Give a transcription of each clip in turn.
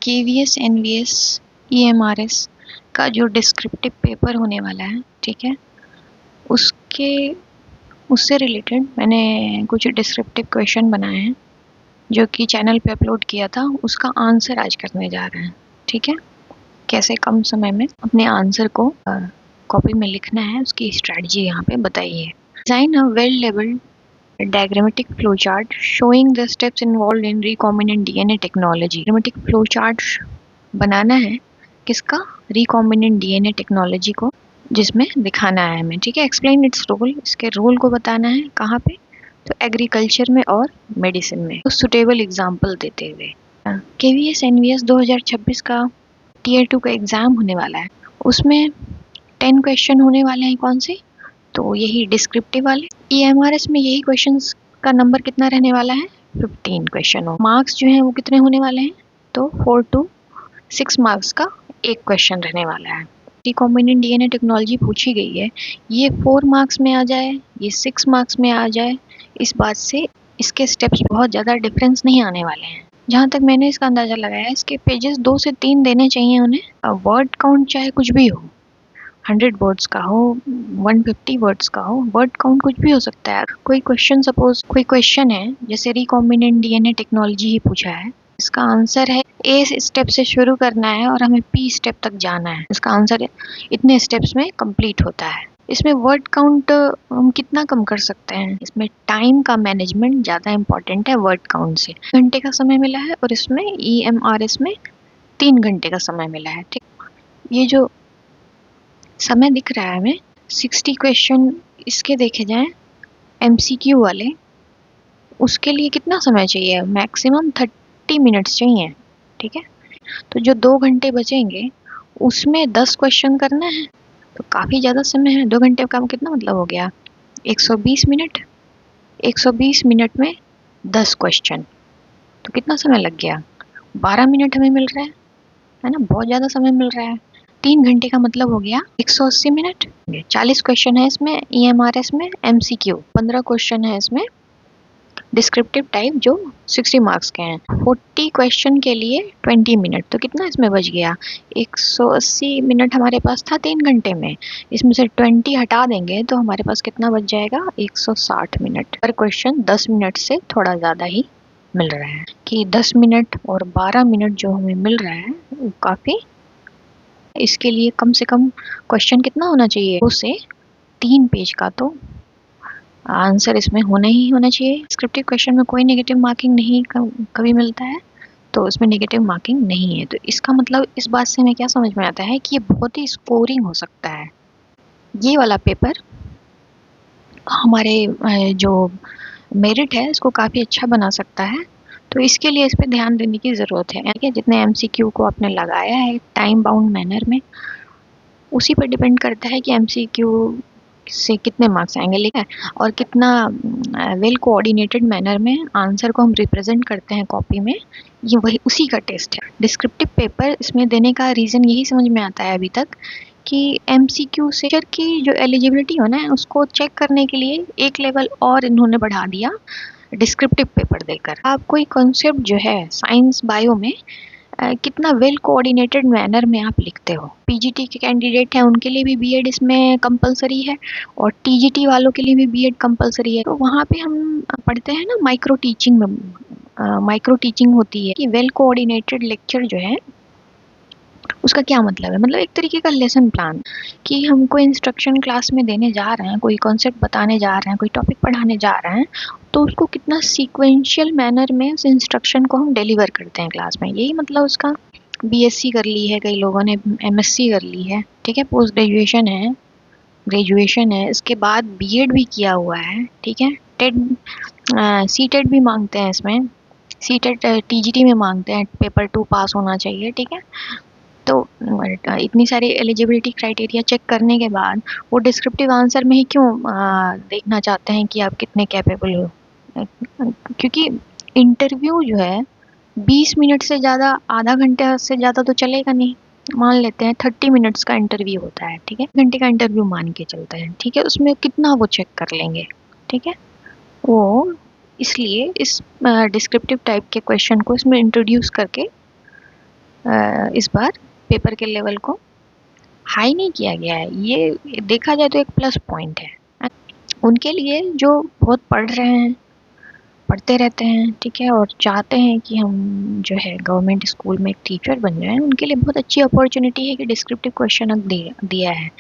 KVS NVS EMRS का जो descriptive paper होने वाला है, ठीक है, उससे रिलेटेड मैंने कुछ डिस्क्रिप्टिव क्वेश्चन बनाए हैं जो कि चैनल पे अपलोड किया था। उसका आंसर आज करने जा रहे हैं, ठीक है। कैसे कम समय में अपने आंसर को कॉपी में लिखना है, उसकी स्ट्रेटजी यहाँ पे बताइए। Design a well labelled diagrammatic flowchart showing the steps involved in recombinant DNA technology। diagrammatic flowchart बनाना है किसका? recombinant DNA technology को, जिसमें दिखाना है हमें, ठीक है। explain its role, इसके रोल को बताना है कहाँ पे? तो एग्रीकल्चर में और मेडिसिन में। तो सुटेबल एग्जाम्पल देते हुए KVS NVS 2026 का Tier 2 का एग्जाम होने वाला है। उसमें 10 क्वेश्चन होने वाले हैं। कौन से? तो यही डिस्क्रिप्टिव वाले। EMRS में यही क्वेश्चंस का नंबर कितना रहने वाला है? 15 क्वेश्चन हो। मार्क्स जो हैं वो कितने होने वाले हैं? तो 4 to 6 मार्क्स का एक क्वेश्चन रहने वाला है। रिकॉम्बिनेंट DNA टेक्नोलॉजी पूछी गई है, ये 4 मार्क्स में आ जाए, ये 6 मार्क्स में आ जाए, इस बात से इसके स्टेप्स बहुत ज़्यादा डिफरेंस नहीं आने वाले हैं। जहाँ तक मैंने इसका अंदाज़ा लगाया, इसके पेजेस 2 से 3 देने चाहिए उन्हें। वर्ड काउंट चाहे कुछ भी हो, 100 वर्ड्स का हो, 150 वर्ड्स का हो, वर्ड काउंट कुछ भी हो सकता है। कोई क्वेश्चन, सपोज कोई क्वेश्चन है जैसे रिकॉम्बिनेंट DNA टेक्नोलॉजी ही पूछा है, इसका आंसर है ए स्टेप से शुरू करना है और हमें P स्टेप तक जाना है। इसका आंसर इतने स्टेप्स में कंप्लीट होता है। इसमें वर्ड काउंट हम कितना कम कर सकते हैं? इसमें टाइम का मैनेजमेंट ज़्यादा इंपॉर्टेंट है वर्ड काउंट से। घंटे का समय मिला है और इसमें EMRS में 3 घंटे का समय मिला है, ठीक। ये जो समय दिख रहा है हमें, 60 क्वेश्चन इसके देखे जाएं MCQ वाले, उसके लिए कितना समय चाहिए? मैक्सिमम 30 मिनट्स चाहिए, ठीक है। तो जो 2 घंटे बचेंगे उसमें 10 क्वेश्चन करना है, तो काफ़ी ज़्यादा समय है। 2 घंटे का कितना मतलब हो गया? 120 मिनट। 120 मिनट में 10 क्वेश्चन, तो कितना समय लग गया? 12 मिनट हमें मिल रहा है ना, बहुत ज़्यादा समय मिल रहा है। 3 घंटे का मतलब हो गया 180 मिनट। 40 क्वेश्चन है इसमें EMRS में MCQ, 15 क्वेश्चन है इसमें डिस्क्रिप्टिव टाइप जो 60 मार्क्स के हैं। 40 क्वेश्चन के लिए 20 मिनट, तो कितना इसमें बच गया? 180 मिनट हमारे पास था 3 घंटे में, इसमें से 20 हटा देंगे तो हमारे पास कितना बच जाएगा? 160 मिनट। पर क्वेश्चन 10 मिनट से थोड़ा ज़्यादा ही मिल रहा है कि 10 मिनट और 12 मिनट जो हमें मिल रहा है वो काफ़ी। इसके लिए कम से कम क्वेश्चन कितना होना चाहिए? 2 से 3 पेज का तो आंसर इसमें होना ही होना चाहिए। स्क्रिप्टिव क्वेश्चन में कोई नेगेटिव मार्किंग नहीं कभी मिलता है, तो इसमें नेगेटिव मार्किंग नहीं है। तो इसका मतलब इस बात से हमें क्या समझ में आता है कि ये बहुत ही स्कोरिंग हो सकता है। ये वाला पेपर हमारे जो मेरिट है इसको काफ़ी अच्छा बना सकता है, तो इसके लिए इस पर ध्यान देने की ज़रूरत है। ठीक है, जितने MCQ को आपने लगाया है टाइम बाउंड मैनर में, उसी पर डिपेंड करता है कि MCQ से कितने मार्क्स आएंगे, लेकिन और कितना वेल कोऑर्डिनेटेड मैनर में आंसर को हम रिप्रेजेंट करते हैं कॉपी में, ये वही उसी का टेस्ट है। डिस्क्रिप्टिव पेपर इसमें देने का रीज़न यही समझ में आता है अभी तक कि MCQ से की जो एलिजिबिलिटी हो ना, उसको चेक करने के लिए एक लेवल और इन्होंने बढ़ा दिया डिस्क्रिप्टिव पेपर देकर। आप कोई कॉन्सेप्ट जो है साइंस बायो में कितना वेल कोऑर्डिनेटेड मैनर में आप लिखते हो। PGT के कैंडिडेट हैं उनके लिए भी BEd इसमें कंपलसरी है और TGT वालों के लिए भी BEd कंपलसरी है। तो वहाँ पे हम पढ़ते हैं ना माइक्रो टीचिंग में, माइक्रो टीचिंग होती है कि वेल कोऑर्डिनेटेड लेक्चर जो है उसका क्या मतलब है? मतलब एक तरीके का लेसन प्लान कि हम कोई इंस्ट्रक्शन क्लास में देने जा रहे हैं, कोई कॉन्सेप्ट बताने जा रहे हैं, कोई टॉपिक पढ़ाने जा रहे हैं, तो उसको कितना सीक्वेंशियल मैनर में उस इंस्ट्रक्शन को हम डिलीवर करते हैं क्लास में। यही मतलब उसका। BSc कर ली है कई लोगों ने, MSc कर ली है, ठीक है, पोस्ट ग्रेजुएशन है, ग्रेजुएशन है, इसके बाद BEd भी किया हुआ है, ठीक है। CTET भी मांगते हैं इसमें, CTET TGT में मांगते हैं, पेपर 2 पास होना चाहिए, ठीक है। तो इतनी सारी एलिजिबिलिटी क्राइटेरिया चेक करने के बाद वो डिस्क्रिप्टिव आंसर में ही क्यों देखना चाहते हैं कि आप कितने कैपेबल हो? क्योंकि इंटरव्यू जो है 20 मिनट से ज़्यादा, आधा घंटे से ज़्यादा तो चलेगा नहीं। मान लेते हैं 30 मिनट्स का इंटरव्यू होता है, ठीक है, घंटे का इंटरव्यू मान के चलते हैं, ठीक है। उसमें कितना वो चेक कर लेंगे, ठीक है। वो इसलिए इस डिस्क्रिप्टिव टाइप के क्वेश्चन को इसमें इंट्रोड्यूस करके इस बार पेपर के लेवल को हाई नहीं किया गया है। ये देखा जाए तो एक प्लस पॉइंट है। उनके लिए जो बहुत पढ़ रहे हैं, पढ़ते रहते हैं, ठीक है, और चाहते हैं कि हम जो है गवर्नमेंट स्कूल में एक टीचर बन जाएं, उनके लिए बहुत अच्छी अपॉर्चुनिटी है कि डिस्क्रिप्टिव क्वेश्चन अब दिया है।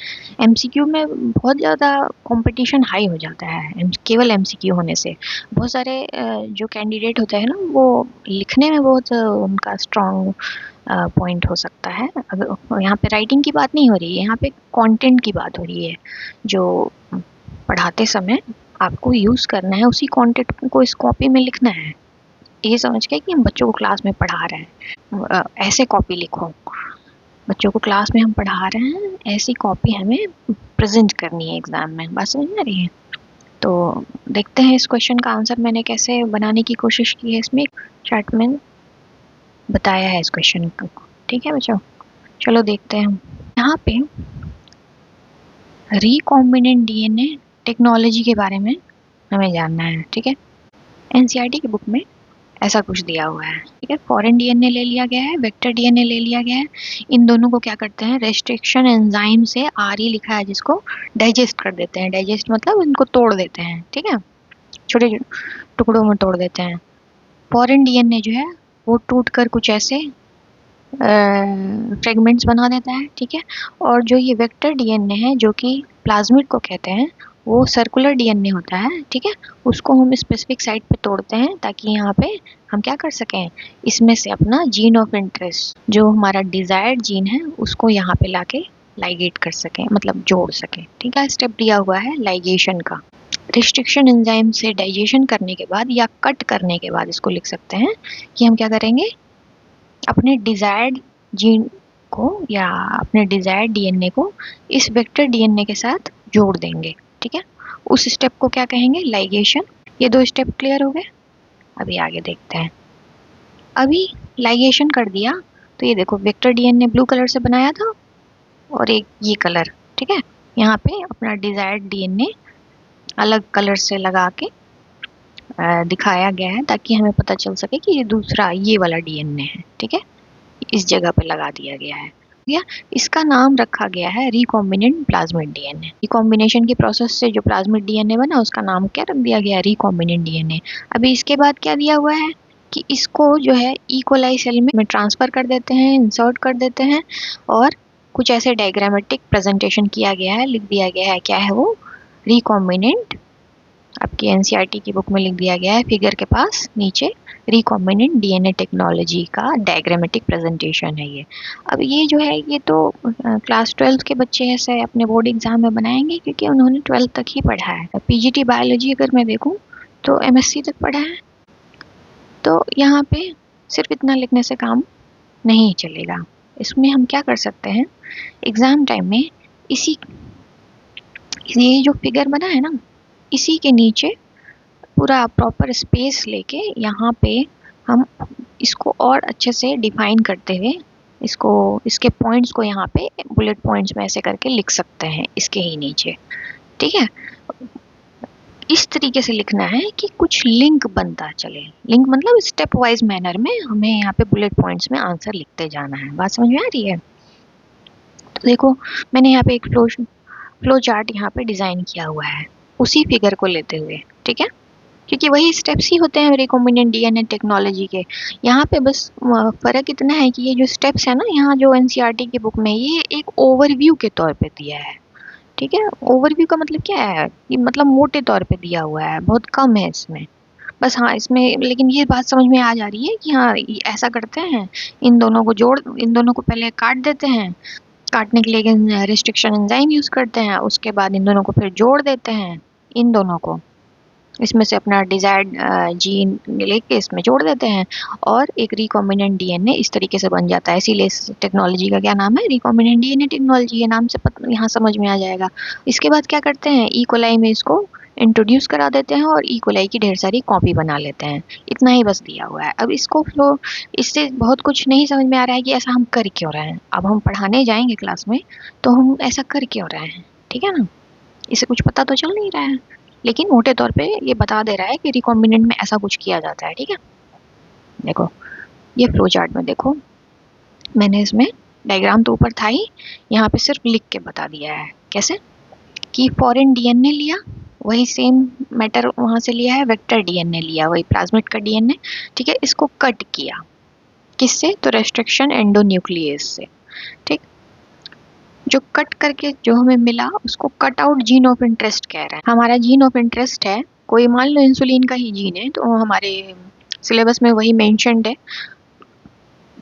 एमसीक्यू में बहुत ज़्यादा कंपटीशन हाई हो जाता है केवल एमसीक्यू होने से। बहुत सारे जो कैंडिडेट होते हैं ना, वो लिखने में बहुत उनका स्ट्रॉन्ग पॉइंट हो सकता है। अगर यहाँ पे राइटिंग की बात नहीं हो रही है, यहाँ पे कंटेंट की बात हो रही है। जो पढ़ाते समय आपको यूज़ करना है, उसी कंटेंट को इस कॉपी में लिखना है। ये समझ के कि हम बच्चों को क्लास में पढ़ा रहे हैं, ऐसे कॉपी लिखो। बच्चों को क्लास में हम पढ़ा रहे हैं, ऐसी कॉपी हमें प्रेजेंट करनी है एग्जाम में। बात समझ में आ रही है? तो देखते हैं इस क्वेश्चन का आंसर मैंने कैसे बनाने की कोशिश की है। इसमें चार्ट में बताया है इस क्वेश्चन को। ठीक है बच्चों, चलो देखते हैं। यहाँ पे रिकॉम्बिनेंट डीएनए टेक्नोलॉजी के बारे में हमें जानना है। ठीक है, एनसीईआरटी की बुक में ऐसा कुछ दिया हुआ है। ठीक है, फॉरेन डीएनए ले लिया गया है, वेक्टर डीएनए ले लिया गया है। इन दोनों को क्या करते हैं, रेस्ट्रिक्शन एंजाइम से आरई लिखा है जिसको डाइजेस्ट कर देते हैं। डाइजेस्ट मतलब इनको तोड़ देते हैं। ठीक है, छोटे टुकड़ों में तोड़ देते हैं। फॉरेन डीएनए जो है वो टूट कर कुछ ऐसे फ्रेगमेंट्स बना देता है। ठीक है, और जो ये वेक्टर डीएनए है जो कि प्लाज्मिड को कहते हैं, वो सर्कुलर डीएनए होता है। ठीक है, उसको हम स्पेसिफिक साइट पे तोड़ते हैं ताकि यहाँ पे हम क्या कर सकें, इसमें से अपना जीन ऑफ इंटरेस्ट, जो हमारा डिजायर्ड जीन है, उसको यहाँ पे लाके लाइगेट कर सकें, मतलब जोड़ सकें। ठीक है, स्टेप दिया हुआ है लाइगेशन का। रिस्ट्रिक्शन एंजाइम से डाइजेशन करने के बाद या कट करने के बाद इसको लिख सकते हैं कि हम क्या करेंगे, अपने डिजायर्ड जीन को या अपने डिजायर्ड डीएनए को इस वेक्टर डीएनए के साथ जोड़ देंगे। ठीक है, उस स्टेप को क्या कहेंगे, लाइगेशन। ये दो स्टेप क्लियर हो गए। अभी आगे देखते हैं। अभी लाइगेशन कर दिया तो ये देखो वेक्टर डीएनए ब्लू कलर से बनाया था और एक ये कलर। ठीक है, यहाँ पे अपना डिजायर्ड डीएनए अलग कलर से लगा के दिखाया गया है ताकि हमें पता चल सके कि ये दूसरा ये वाला डीएनए है। ठीक है, इस जगह पे लगा दिया गया है। या इसका नाम रखा गया है रिकॉम्बिनेंट प्लाज्मिड डीएनए। रिकॉम्बिनेशन की प्रोसेस से जो प्लाज्मिड डीएनए बना उसका नाम क्या रख दिया गया, रिकॉम्बिनेंट डीएनए। अभी इसके बाद क्या दिया हुआ है कि इसको जो है ई कोलाई सेल में ट्रांसफर कर देते हैं, इंसर्ट कर देते हैं, और कुछ ऐसे डायग्रामेटिक प्रेजेंटेशन किया गया है, लिख दिया गया है। क्या है वो, रिकॉम्बिनेंट। आपकी एनसीईआरटी की बुक में लिख दिया गया है फिगर के पास नीचे, रिकॉम्बिनेंट डीएनए टेक्नोलॉजी का डायग्रामेटिक प्रेजेंटेशन है ये। अब ये जो है ये तो क्लास 12 के बच्चे ऐसे अपने बोर्ड एग्जाम में बनाएंगे क्योंकि उन्होंने 12 तक ही पढ़ा है। पीजीटी बायोलॉजी अगर मैं देखूं तो एमएससी तक पढ़ा है, तो यहाँ पे सिर्फ इतना लिखने से काम नहीं चलेगा। इसमें हम क्या कर सकते हैं, एग्जाम टाइम में इसी ये जो फिगर बना है ना, इसी के नीचे पूरा प्रॉपर स्पेस लेके यहाँ पे हम इसको और अच्छे से डिफाइन करते हुए इसको, इसके पॉइंट्स को यहाँ पे बुलेट पॉइंट्स में ऐसे करके लिख सकते हैं इसके ही नीचे। ठीक है, इस तरीके से लिखना है कि कुछ लिंक बनता चले। लिंक मतलब स्टेप वाइज मैनर में हमें यहाँ पे बुलेट पॉइंट्स में आंसर लिखते जाना है। बात समझ में आ रही है? तो देखो मैंने यहाँ पे एक फ्लो चार्ट यहाँ पे डिजाइन किया हुआ है उसी फिगर को लेते हुए। ठीक है, क्योंकि वही स्टेप्स ही होते हैं रिकॉम्बिनेंट डीएनए टेक्नोलॉजी के। यहाँ पे बस फर्क इतना है कि ये जो स्टेप्स है ना, यहाँ जो एनसीईआरटी की बुक में ये एक ओवरव्यू के तौर पे दिया है। ठीक है, ओवरव्यू का मतलब क्या है, ये मतलब मोटे तौर पे दिया हुआ है, बहुत कम है इसमें। बस हाँ इसमें लेकिन ये बात समझ में आ जा रही है कि हाँ ऐसा करते हैं, इन दोनों को जोड़, इन दोनों को पहले काट देते हैं, काटने के लिए रिस्ट्रिक्शन एंजाइम यूज करते हैं, उसके बाद इन दोनों को फिर जोड़ देते हैं, इन दोनों को इसमें से अपना डिजायर्ड जीन लेके इसमें जोड़ देते हैं और एक रिकॉम्बिनेंट डीएनए इस तरीके से बन जाता है। इसीलिए इस टेक्नोलॉजी का क्या नाम है, रिकॉम्बिनेंट डीएनए टेक्नोलॉजी। ये नाम से यहाँ समझ में आ जाएगा। इसके बाद क्या करते हैं, ई कोलाई में इसको इंट्रोड्यूस करा देते हैं और ई कोलाई की ढेर सारी कॉपी बना लेते हैं। इतना ही बस दिया हुआ है। अब इसको फ्लो, इससे बहुत कुछ नहीं समझ में आ रहा है कि ऐसा हम कर क्यों रहे हैं। अब हम पढ़ाने जाएंगे क्लास में तो हम ऐसा कर क्यों रहे हैं, ठीक है ना। इसे कुछ पता तो चल नहीं रहा है, लेकिन मोटे तौर पे ये बता दे रहा है कि रिकॉम्बिनेंट में ऐसा कुछ किया जाता है। ठीक है, देखो ये फ्लो चार्ट में देखो, मैंने इसमें डायग्राम तो ऊपर था ही, यहाँ पे सिर्फ लिख के बता दिया है। कैसे कि फॉरेन डीएनए लिया, वही सेम मैटर वहां से लिया है, वेक्टर डीएनए लिया, वही प्लाज्मिड का डीएनए, ठीक है। इसको कट किया किससे, तो रेस्ट्रिक्शन एंडोन्यूक्लियस से, ठीक। जो कट करके जो हमें मिला उसको cut out gene of interest कह रहे हैं। हमारा जीन ऑफ इंटरेस्ट है कोई, मान लो इंसुलिन का ही जीन है, तो हमारे सिलेबस में वही मेंशन्ड है,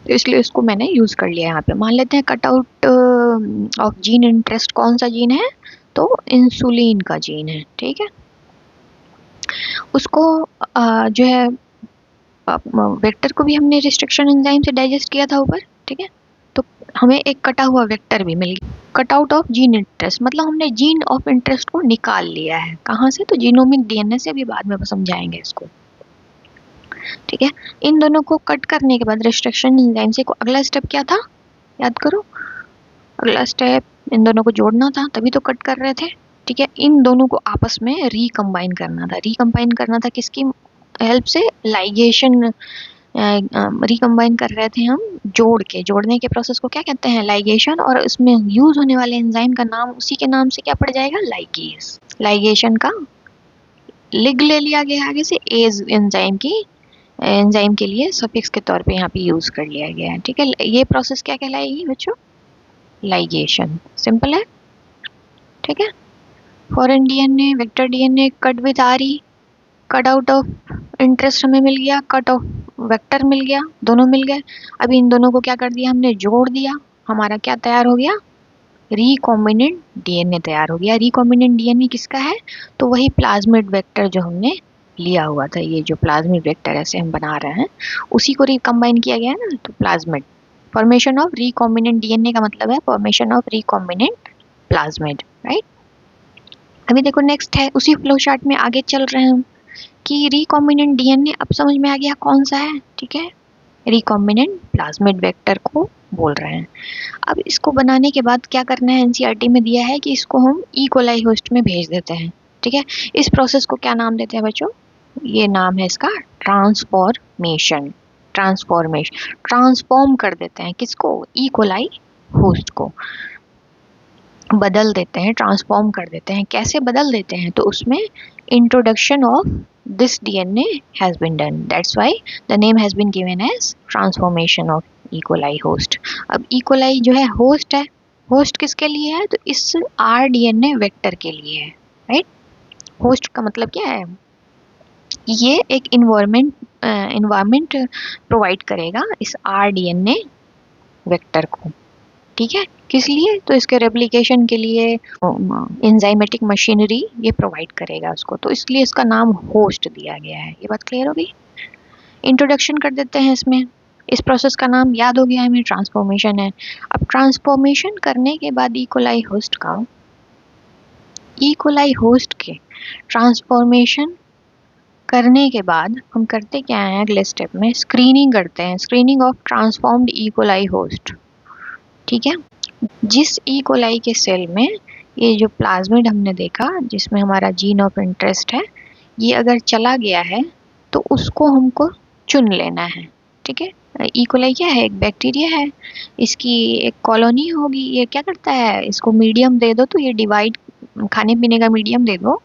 तो इसलिए इसको मैंने यूज कर लिया यहाँ पे। मान लेते हैं cut out of gene interest कौन सा जीन है, तो इंसुलिन का जीन है, ठीक है। उसको जो है वेक्टर को भी हमने रिस्ट्रिक्शन एंजाइम से डाइजेस्ट किया था ऊपर, ठीक है। तो हमें एक कटा हुआ वेक्टर भी मिल गया। Cut out of gene interest मतलब हमने जीन ऑफ इंटरेस्ट को निकाल लिया है। कहाँ से, तो जीनोमिक डीएनए से, भी बाद में समझाएंगे इसको, ठीक है। इन दोनों को कट करने के बाद रिस्ट्रिक्शन एंजाइम से को अगला स्टेप क्या था, याद करो। अगला स्टेप इन दोनों को जोड़ना था, तभी तो कट कर रहे थे, ठीक है। इन दोनों को आपस में रिकम्बाइन करना था। रिकम्बाइन करना था किसकी हेल्प से, लाइगेशन रिकम्बाइन कर रहे थे हम जोड़ के। जोड़ने के प्रोसेस को क्या कहते हैं, लाइगेशन। और उसमें यूज होने वाले एंजाइम का नाम उसी के नाम से क्या पड़ जाएगा, लाइगेस। लाइगेशन का लिग ले लिया गया आगे से, एज एंजाइम की, एंजाइम के लिए सफिक्स के तौर पे यहाँ पे यूज कर लिया गया है, ठीक है। ये प्रोसेस क्या कहलाएगी बच्चों, लाइगेशन। सिंपल है, ठीक है। Foreign DNA, vector DNA cut with RE, cut out of interest हमें मिल गया, कट ऑफ वेक्टर मिल गया, दोनों मिल गए। अभी इन दोनों को क्या कर दिया हमने, जोड़ दिया। हमारा क्या तैयार हो गया, रिकॉम्बिनेंट डीएनए तैयार हो गया। रिकॉम्बिनेंट डीएनए किसका है, तो वही प्लाज्मिड वेक्टर जो हमने लिया हुआ था। ये जो प्लाज्मिड वेक्टर ऐसे हम बना रहे हैं उसी को रिकम्बाइन किया गया है ना, तो plasmid. Formation of recombinant DNA का मतलब है formation of recombinant plasmid, right. अभी देखो नेक्स्ट है, उसी फ्लो चार्ट में आगे चल रहे हैं हम कि रिकॉम्बिनेंट डीएनए अब समझ में आ गया कौन सा है, ठीक है। रिकॉम्बिनेंट प्लाज्मिड वेक्टर को बोल रहे हैं। अब इसको बनाने के बाद क्या करना है, एनसीईआरटी में दिया है कि इसको हम ई कोलाई होस्ट में भेज देते हैं, ठीक है। इस प्रोसेस को क्या नाम देते हैं बच्चों, ये नाम है इसका ट्रांसफॉर्मेशन। ट्रांसफॉर्मेशन, ट्रांसफॉर्म कर देते हैं किसको, ई कोलाई होस्ट को बदल देते हैं, ट्रांसफॉर्म कर देते हैं। कैसे बदल देते हैं, तो उसमें introduction of this DNA has been done, that's why the name has been given as transformation of E coli host. अब ई कोलाई जो है होस्ट है, होस्ट किसके लिए है, तो इस आर डीएनए वेक्टर के लिए है, राइट। होस्ट का मतलब क्या है, ये एक इन्वायरमेंट प्रोवाइड करेगा इस आर डीएनए वेक्टर को, ठीक है। किस लिए, तो इसके रेप्लिकेशन के लिए एंजाइमेटिक मशीनरी ये प्रोवाइड करेगा उसको, तो इसलिए इसका नाम होस्ट दिया गया है। ये बात क्लियर होगी। इंट्रोडक्शन कर देते हैं इसमें, इस प्रोसेस का नाम याद हो गया हमें, ट्रांसफॉर्मेशन है। अब ट्रांसफॉर्मेशन करने के बाद ई कोलाई होस्ट के ट्रांसफॉर्मेशन करने के बाद हम करते क्या है, अगले स्टेप में स्क्रीनिंग करते हैं, screening of transformed E coli host, ठीक है। जिस ई कोलाई के सेल में ये जो प्लाज्मिड हमने देखा जिसमें हमारा जीन ऑफ इंटरेस्ट है, ये अगर चला गया है तो उसको हमको चुन लेना है, ठीक है। ई कोलाई क्या है, एक बैक्टीरिया है, इसकी एक कॉलोनी होगी। ये क्या करता है, इसको मीडियम दे दो तो ये डिवाइड, खाने पीने का मीडियम दे दो,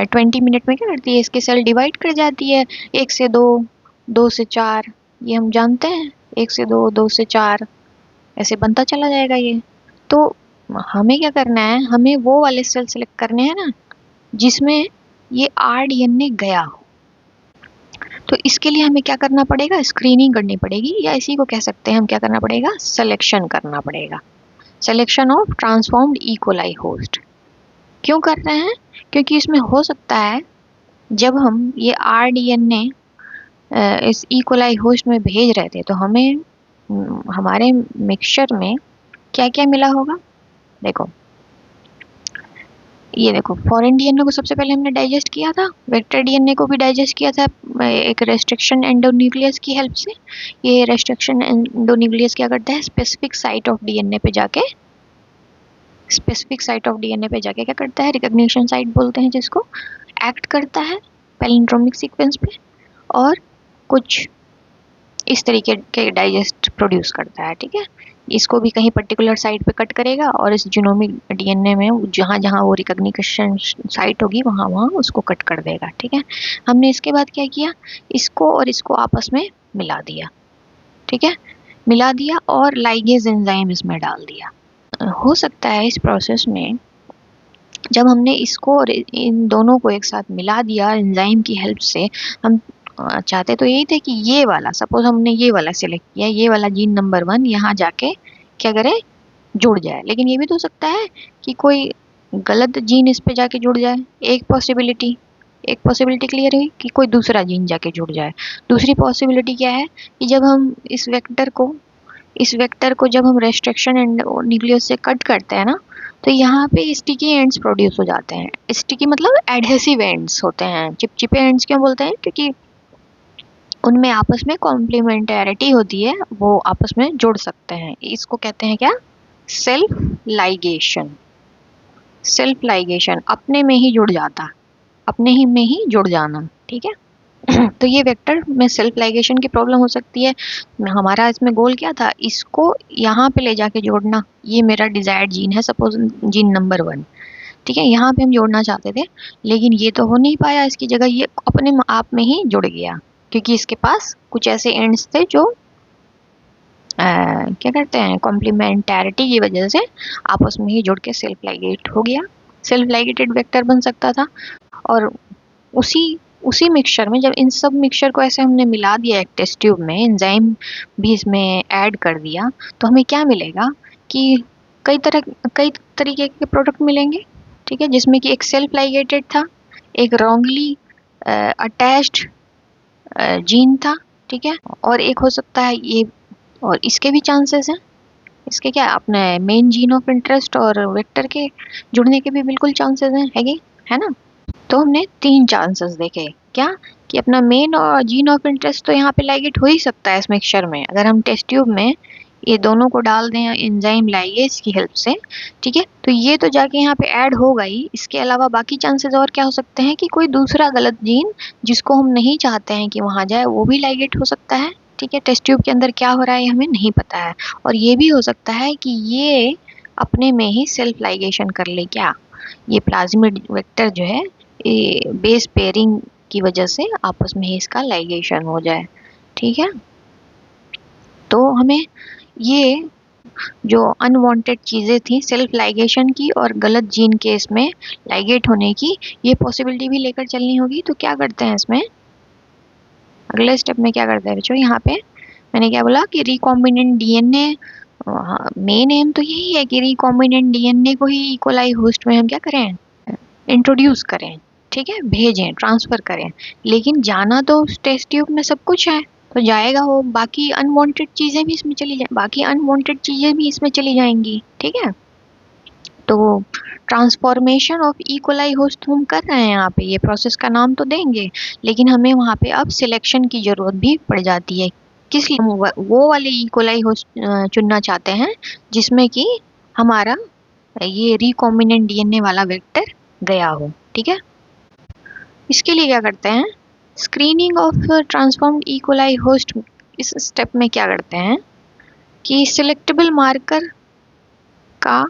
20 मिनट में क्या करती है, इसके सेल डिवाइड कर जाती है, 1 से 2, 2 से 4, ये हम जानते हैं, 1 से 2, 2 से 4 ऐसे बनता चला जाएगा ये। तो हमें क्या करना है, हमें वो वाले सेल सेलेक्ट करने हैं ना जिसमें ये आर डीएनए गया हो। तो इसके लिए हमें क्या करना पड़ेगा, स्क्रीनिंग करनी पड़ेगी, या इसी को कह सकते हैं हम क्या करना पड़ेगा, सिलेक्शन करना पड़ेगा। Selection of transformed E coli host. क्यों कर रहे हैं, क्योंकि इसमें हो सकता है जब हम ये आर डीएनए इस ई कोलाई होस्ट में भेज रहे थे तो हमें हमारे मिक्सचर में क्या क्या मिला होगा। देखो ये देखो, फॉरेन डीएनए को सबसे पहले हमने डाइजेस्ट किया था, वेक्टर डीएनए को भी डाइजेस्ट किया था एक रेस्ट्रिक्शन एंडोन्यूक्लियस की हेल्प से। ये रेस्ट्रिक्शन एंडोन्यूक्लियस क्या करता है, स्पेसिफिक साइट ऑफ डीएनए पे जाके, क्या करता है, रिकॉग्निशन साइट बोलते हैं जिसको, एक्ट करता है पैलिंड्रोमिक सीक्वेंस पे, और कुछ इस तरीके के डाइजेस्ट प्रोड्यूस करता है, ठीक है। इसको भी कहीं पर्टिकुलर साइट पे कट करेगा और इस जीनोमिक डीएनए में जहाँ जहाँ वो रिकॉग्निशन साइट होगी वहाँ वहाँ उसको कट कर देगा, ठीक है। हमने इसके बाद क्या किया, इसको और इसको आपस में मिला दिया, ठीक है, मिला दिया और लाइगेज एंजाइम इसमें डाल दिया। हो सकता है इस प्रोसेस में जब हमने इसको और इन दोनों को एक साथ मिला दिया एंजाइम की हेल्प से, हम चाहते तो यही थे कि ये वाला, सपोज हमने ये वाला सिलेक्ट किया, ये वाला जीन नंबर 1 यहाँ जाके क्या करे, जुड़ जाए। लेकिन ये भी तो हो सकता है कि कोई गलत जीन इस पे जाके जुड़ जाए। एक पॉसिबिलिटी क्लियर हुई कि कोई दूसरा जीन जाके जुड़ जाए। दूसरी पॉसिबिलिटी क्या है कि जब हम इस वेक्टर को जब हम रेस्ट्रिक्शन एंड न्यूक्लियस से कट करते हैं ना, तो यहाँ पे स्टिकी एंड्स प्रोड्यूस हो जाते हैं। स्टिकी मतलब एडहेसिव एंड्स होते हैं। चिपचिपे एंड्स क्यों बोलते हैं, क्योंकि उनमें आपस में कॉम्प्लीमेंटैरिटी होती है, वो आपस में जुड़ सकते हैं। इसको कहते हैं क्या, सेल्फ लाइगेशन। सेल्फ लाइगेशन, अपने में ही जुड़ जाता, अपने ही में ही जुड़ जाना, ठीक है। तो ये वेक्टर में सेल्फ लाइगेशन की प्रॉब्लम हो सकती है। हमारा इसमें गोल क्या था, इसको यहाँ पे ले जाके जोड़ना। ये मेरा डिजायर्ड जीन है, सपोज जीन नंबर 1, ठीक है, यहाँ पे हम जोड़ना चाहते थे, लेकिन ये तो हो नहीं पाया। इसकी जगह ये अपने आप में ही जुड़ गया, क्योंकि इसके पास कुछ ऐसे एंड्स थे जो क्या करते हैं, कॉम्प्लीमेंटैरिटी की वजह से आपस में ही जुड़ के सेल्फ लाइगेट हो गया। सेल्फ लाइगेटेड वेक्टर बन सकता था। और उसी मिक्सचर में जब इन सब मिक्सचर को ऐसे हमने मिला दिया एक टेस्ट ट्यूब में, एंजाइम भी इसमें ऐड कर दिया, तो हमें क्या मिलेगा कि कई तरीके के प्रोडक्ट मिलेंगे, ठीक है, जिसमें कि एक सेल्फ लाइगेटेड था, एक रॉन्गली अटैच्ड जीन था, ठीक है, और एक हो सकता है ये, और इसके भी चांसेस हैं। इसके क्या, अपने मेन जीन ऑफ इंटरेस्ट और वेक्टर के जुड़ने के भी बिल्कुल चांसेस हैं, है ना। तो हमने 3 चांसेस देखे, क्या कि अपना मेन और जीन ऑफ इंटरेस्ट तो यहाँ पे लाइगेट हो ही सकता है इस मिक्सचर में, अगर हम टेस्ट ट्यूब में ये दोनों को डाल दें एंजाइम लाइगेज की हेल्प से, ठीक है, तो ये तो जाके यहाँ पे ऐड होगा ही। इसके अलावा बाकी चांसेस और क्या हो सकते हैं कि कोई दूसरा गलत जीन जिसको हम नहीं चाहते हैं कि वहाँ जाए, वो भी लाइगेट हो सकता है, ठीक है। टेस्ट ट्यूब के अंदर क्या हो रहा है हमें नहीं पता है। और ये भी हो सकता है कि ये अपने में ही सेल्फ लाइगेशन कर ले, क्या ये प्लाज्मिड वेक्टर जो है बेस पेयरिंग की वजह से आपस में ही इसका लाइगेशन हो जाए, ठीक है। तो हमें ये जो अनवांटेड चीज़ें थी सेल्फ लाइगेशन की और गलत जीन के इसमें लाइगेट होने की, ये पॉसिबिलिटी भी लेकर चलनी होगी। तो क्या करते हैं इसमें, अगले स्टेप में क्या करते हैं बच्चों, यहाँ पे मैंने क्या बोला कि रिकॉम्बिनेंट डीएनए, मेन एम तो यही है कि रिकॉम्बिनेंट डीएनए को ही इकोलाई होस्ट में हम क्या करें, इंट्रोड्यूस करें, ठीक है, भेजें, ट्रांसफर करें। लेकिन जाना तो उस टेस्ट ट्यूब में सब कुछ है, तो जाएगा वो, बाकी अनवांटेड चीजें भी इसमें चली जाएंगी, ठीक है। तो ट्रांसफॉर्मेशन ऑफ इकोलाई होस्ट हम कर रहे हैं यहाँ पे, ये प्रोसेस का नाम तो देंगे, लेकिन हमें वहाँ पे अब सिलेक्शन की जरूरत भी पड़ जाती है। किस वो वाले इकोलाई होस्ट चुनना चाहते हैं जिसमें कि हमारा ये रिकॉम्बिनेंट डीएनए वाला वेक्टर गया हो, ठीक है। इसके लिए क्या करते हैं, screening of transformed E coli host, इस स्टेप में क्या करते हैं कि सिलेक्टेबल मार्कर का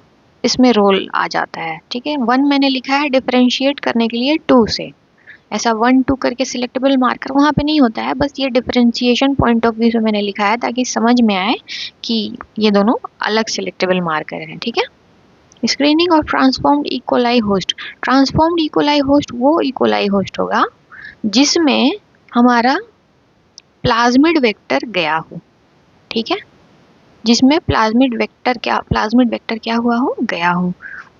इसमें रोल आ जाता है, ठीक है। 1 मैंने लिखा है डिफरेंशिएट करने के लिए 2 से, ऐसा 1 2 करके सिलेक्टेबल मार्कर वहाँ पे नहीं होता है, बस ये डिफरेंशिएशन पॉइंट ऑफ व्यू से मैंने लिखा है ताकि समझ में आए कि ये दोनों अलग सिलेक्टेबल मार्कर हैं, ठीक है। Screening of transformed E coli host, transformed E coli host वो इकोलाई होस्ट होगा जिसमें हमारा प्लाज्मिड वेक्टर गया हो, ठीक है, जिसमें प्लाज्मिड वेक्टर क्या हुआ हो, गया हो,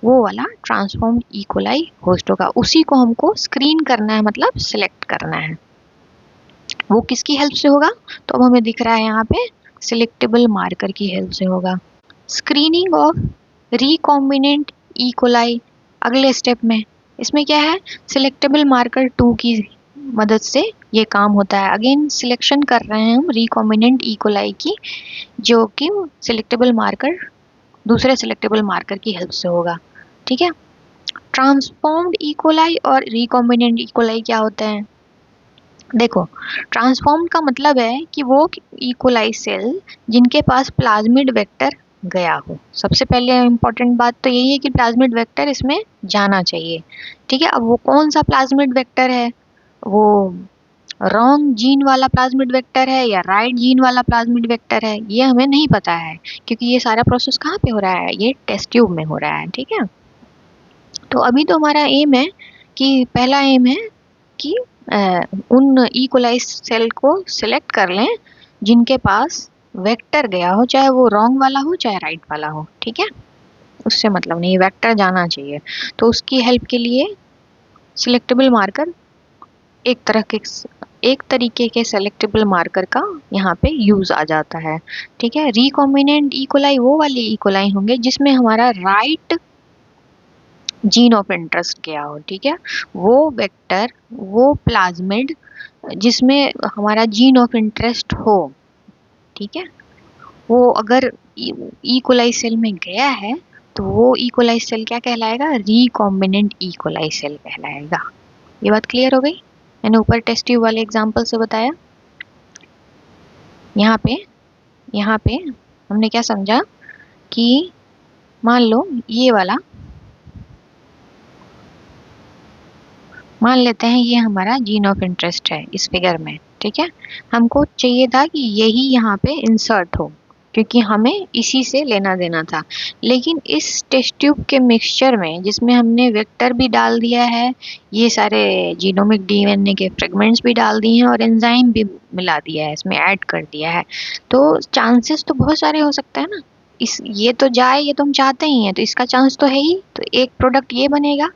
वो वाला ट्रांसफॉर्म्ड इकोलाई होस्ट होगा। उसी को हमको स्क्रीन करना है, मतलब सिलेक्ट करना है। वो किसकी हेल्प से होगा, तो अब हमें दिख रहा है यहाँ पे सिलेक्टेबल मार्कर की हेल्प से होगा। स्क्रीनिंग ऑफ रिकॉम्बिनेंट इकोलाई, अगले स्टेप में इसमें क्या है, सिलेक्टेबल मार्कर 2 की मदद से ये काम होता है। अगेन सिलेक्शन कर रहे हैं हम रिकॉम्बिनेंट इकोलाई की, जो कि सिलेक्टेबल मार्कर दूसरे सिलेक्टेबल मार्कर की हेल्प से होगा, ठीक है। ट्रांसफॉर्म्ड इकोलाई और रिकॉम्बिनेंट इकोलाई क्या होते हैं, देखो, ट्रांसफॉर्म का मतलब है कि वो इकोलाई सेल जिनके पास प्लाज्मिड वेक्टर गया हो। सबसे पहले इम्पोर्टेंट बात तो यही है कि प्लाज्मिड वेक्टर इसमें जाना चाहिए। ठीक है, अब वो कौन सा प्लाज्मिड वेक्टर है, वो रॉन्ग जीन वाला प्लाज्मिड वेक्टर है या राइट जीन वाला प्लाज्मिड वेक्टर है, ये हमें नहीं पता है, क्योंकि ये सारा प्रोसेस कहाँ पे हो रहा है, ये टेस्ट ट्यूब में हो रहा है। ठीक है, तो अभी तो हमारा एम है कि पहला एम है कि उन इकोलाई सेल को सिलेक्ट कर लें जिनके पास वेक्टर गया हो, चाहे वो रॉन्ग वाला हो चाहे राइट वाला हो। ठीक है, उससे मतलब नहीं, वेक्टर जाना चाहिए। तो उसकी हेल्प के लिए सिलेक्टेबल मार्कर एक तरीके के सेलेक्टेबल मार्कर का यहाँ पे यूज आ जाता है। ठीक है, रिकॉम्बिनेंट इकोलाई वो वाले इकोलाई होंगे जिसमें हमारा राइट जीन ऑफ इंटरेस्ट गया हो। ठीक है, वो वेक्टर, वो प्लाज्मिड जिसमें हमारा जीन ऑफ इंटरेस्ट हो। ठीक है, वो अगर इकोलाई सेल में गया है तो वो इकोलाई सेल क्या कहलाएगा, रिकॉम्बिनेंट इकोलाई सेल कहलाएगा। ये बात क्लियर हो गई? मैंने ऊपर टेस्ट ट्यूब वाले एग्जांपल से बताया। यहाँ पे हमने क्या समझा कि मान लो ये वाला, मान लेते हैं ये हमारा जीन ऑफ इंटरेस्ट है इस फिगर में। ठीक है, हमको चाहिए था कि यही यहाँ पे इंसर्ट हो, क्योंकि हमें इसी से लेना देना था। लेकिन इस टेस्ट ट्यूब के मिक्सचर में जिसमें हमने वेक्टर भी डाल दिया है, ये सारे जीनोमिक डीएनए के फ्रेगमेंट्स भी डाल दिए हैं और एंजाइम भी मिला दिया है, इसमें ऐड कर दिया है, तो चांसेस तो बहुत सारे हो सकते हैं ना। ये तो जाए, ये तो हम चाहते ही हैं, तो इसका चांस तो है ही। तो एक प्रोडक्ट ये बनेगा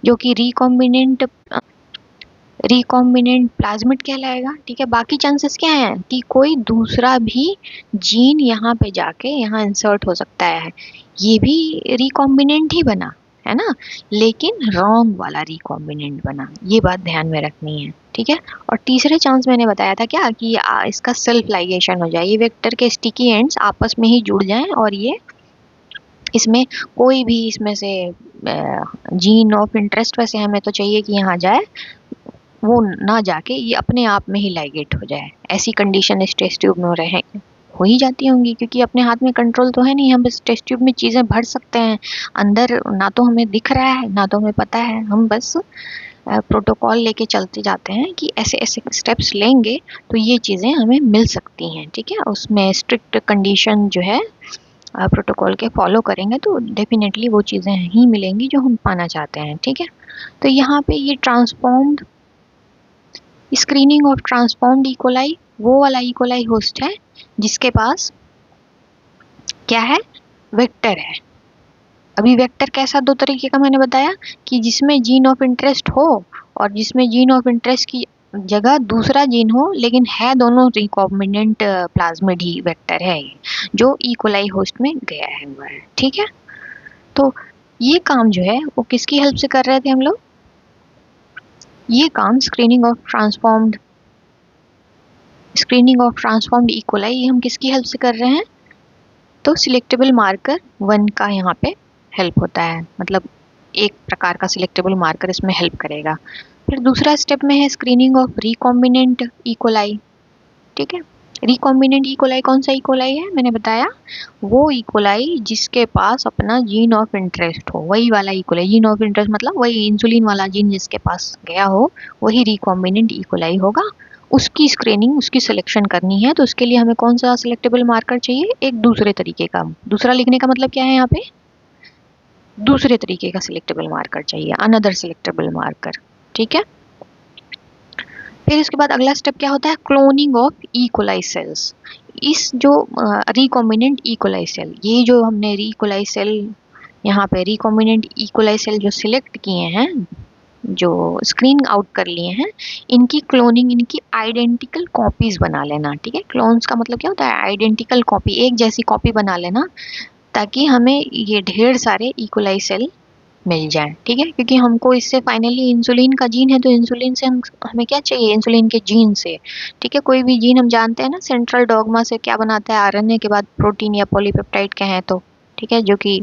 जो कि रिकॉम्बिनेंट प्लाज्मिड कहलाएगा। ठीक है, बाकी चांसेस क्या हैं कि कोई दूसरा भी जीन यहाँ पे जाके यहाँ इंसर्ट हो सकता है, ये भी रिकॉम्बिनेंट ही बना है ना, लेकिन रॉन्ग वाला रिकॉम्बिनेंट बना। ये बात ध्यान में रखनी है। ठीक है, और तीसरे चांस मैंने बताया था क्या कि इसका सेल्फ लाइगेशन हो जाए, ये वेक्टर के स्टिकी एंड्स आपस में ही जुड़ जाएं और ये इसमें कोई भी इसमें से जीन ऑफ इंटरेस्ट वैसे हमें तो चाहिए कि यहाँ जाए, वो ना जाके ये अपने आप में ही लाइगेट हो जाए। ऐसी कंडीशन इस टेस्ट ट्यूब में रहे हो ही जाती होंगी, क्योंकि अपने हाथ में कंट्रोल तो है नहीं, हम बस टेस्ट ट्यूब में चीज़ें भर सकते हैं अंदर, ना तो हमें दिख रहा है ना तो हमें पता है, हम बस प्रोटोकॉल लेके चलते जाते हैं कि ऐसे ऐसे स्टेप्स लेंगे तो ये चीज़ें हमें मिल सकती हैं। ठीक है, उसमें स्ट्रिक्ट कंडीशन जो है प्रोटोकॉल के फॉलो करेंगे तो डेफिनेटली वो चीज़ें ही मिलेंगी जो हम पाना चाहते हैं। ठीक है, तो यहाँ पे ये transformed screening of transformed E coli वो वाला इकोलाई होस्ट है जिसके पास क्या है, वेक्टर है। अभी वेक्टर कैसा, दो तरीके का मैंने बताया कि जिसमें जीन ऑफ इंटरेस्ट हो और जिसमें जीन ऑफ इंटरेस्ट की जगह दूसरा जीन हो, लेकिन है दोनों रिकॉम्बिनेंट प्लाज्मिड ही वेक्टर है जो इकोलाई होस्ट में गया है हुआ है। ठीक है, तो ये काम जो है वो किसकी हेल्प से कर रहे थे हम लोग, ये काम स्क्रीनिंग ऑफ ट्रांसफॉर्म्ड इकोलाई हम किसकी हेल्प से कर रहे हैं, तो सिलेक्टेबल मार्कर 1 का यहाँ पे हेल्प होता है, मतलब एक प्रकार का सिलेक्टेबल मार्कर इसमें हेल्प करेगा। फिर दूसरा स्टेप में है स्क्रीनिंग ऑफ रिकॉम्बिनेंट इकोलाई। ठीक है, रिकॉम्बिनेंट इकोलाई कौन सा इकोलाई है, मैंने बताया वो इकोलाई जिसके पास अपना जीन ऑफ इंटरेस्ट हो, वही वाला इकोलाई। जीन ऑफ इंटरेस्ट मतलब वही इंसुलिन वाला जीन जिसके पास गया हो, वही रिकॉम्बिनेंट इकोलाई होगा। उसकी स्क्रीनिंग, उसकी सिलेक्शन करनी है, तो उसके लिए हमें कौन सा सिलेक्टेबल मार्कर चाहिए, एक दूसरे तरीके का। दूसरा लिखने का मतलब क्या है, यहाँ पे दूसरे तरीके का सिलेक्टेबल मार्कर चाहिए, अनदर सिलेक्टेबल मार्कर। ठीक है, फिर इसके बाद अगला स्टेप क्या होता है, क्लोनिंग ऑफ इकोलाई सेल्स। इस जो रिकॉम्बिनेंट इकोलाई सेल, ये जो हमने रिकोलाई सेल यहाँ पे रिकॉम्बिनेंट इकोलाई सेल जो सिलेक्ट किए हैं, जो स्क्रीन आउट कर लिए हैं, इनकी क्लोनिंग, इनकी आइडेंटिकल कॉपीज बना लेना। ठीक है, क्लोन्स का मतलब क्या होता है, आइडेंटिकल कॉपी, एक जैसी कॉपी बना लेना, ताकि हमें ये ढेर सारे इकोलाई सेल मिल जाए। ठीक है, क्योंकि हमको इससे फाइनली इंसुलिन का जीन है, तो इंसुलिन से हमें क्या चाहिए, इंसुलिन के जीन से। ठीक है, कोई भी जीन हम जानते हैं ना, सेंट्रल डॉगमा से क्या बनाता है, आरएनए के बाद प्रोटीन या पॉलीपेप्टाइड के हैं तो। ठीक है, जो कि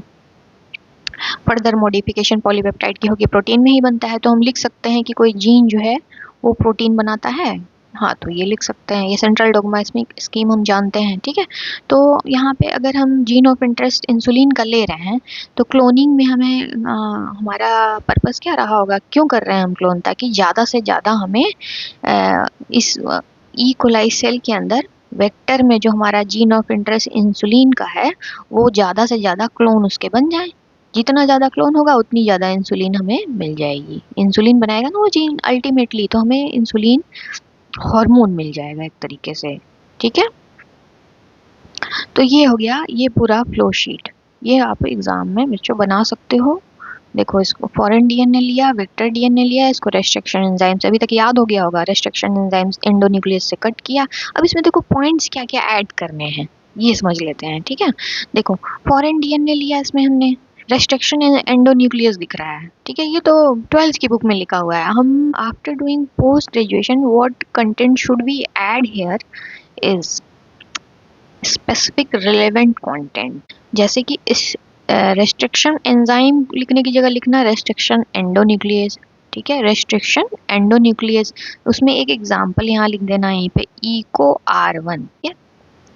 फर्दर मॉडिफिकेशन पॉलीपेप्टाइड की होगी, प्रोटीन में ही बनता है। तो हम लिख सकते हैं कि कोई जीन जो है वो प्रोटीन बनाता है, हाँ, तो ये लिख सकते हैं, ये सेंट्रल डोग्मा स्कीम हम जानते हैं, ठीक है। तो यहाँ पे अगर हम जीन ऑफ इंटरेस्ट इंसुलिन का ले रहे हैं तो क्लोनिंग में हमें हमारा पर्पस क्या रहा होगा, क्यों कर रहे हैं हम क्लोन, ताकि ज़्यादा से ज़्यादा हमें इस ई कोलाई सेल के अंदर वेक्टर में जो हमारा जीन ऑफ इंटरेस्ट इंसुलिन का है वो ज़्यादा से ज़्यादा क्लोन उसके बन जाए। जितना ज़्यादा क्लोन होगा उतनी ज़्यादा इंसुलिन हमें मिल जाएगी। इंसुलिन बनाएगा ना वो जीन अल्टीमेटली, तो हमें इंसुलिन हार्मोन मिल जाएगा एक तरीके से, ठीक है। तो ये हो गया ये पूरा फ्लो शीट, ये आप एग्जाम में बच्चों बना सकते हो। देखो, इसको फॉरेन डीएनए लिया, वेक्टर डीएनए लिया, इसको रेस्ट्रिक्शन एंजाइम्स अभी तक याद हो गया होगा, रेस्ट्रिक्शन एंजाइम्स एंडोन्यूक्लियस से कट किया। अब इसमें देखो पॉइंट्स क्या क्या ऐड करने हैं ये समझ लेते हैं, ठीक है। देखो, फॉरेन डीएनए लिया, इसमें हमने रेस्ट्रिक्शन एंडोन्यूक्लियस दिख रहा है, ठीक है। ये तो 12th की बुक में लिखा हुआ है। हम after doing post graduation what content should we add here is specific relevant content. जैसे कि इस रेस्ट्रिक्शन एंजाइम लिखने की जगह लिखना रेस्ट्रिक्शन एंडोन्यूक्लियस, ठीक है, रेस्ट्रिक्शन एंडोन्यूक्लियस। उसमें एक एग्जांपल यहाँ लिख देना यहीं पे, इको R1, ठीक है।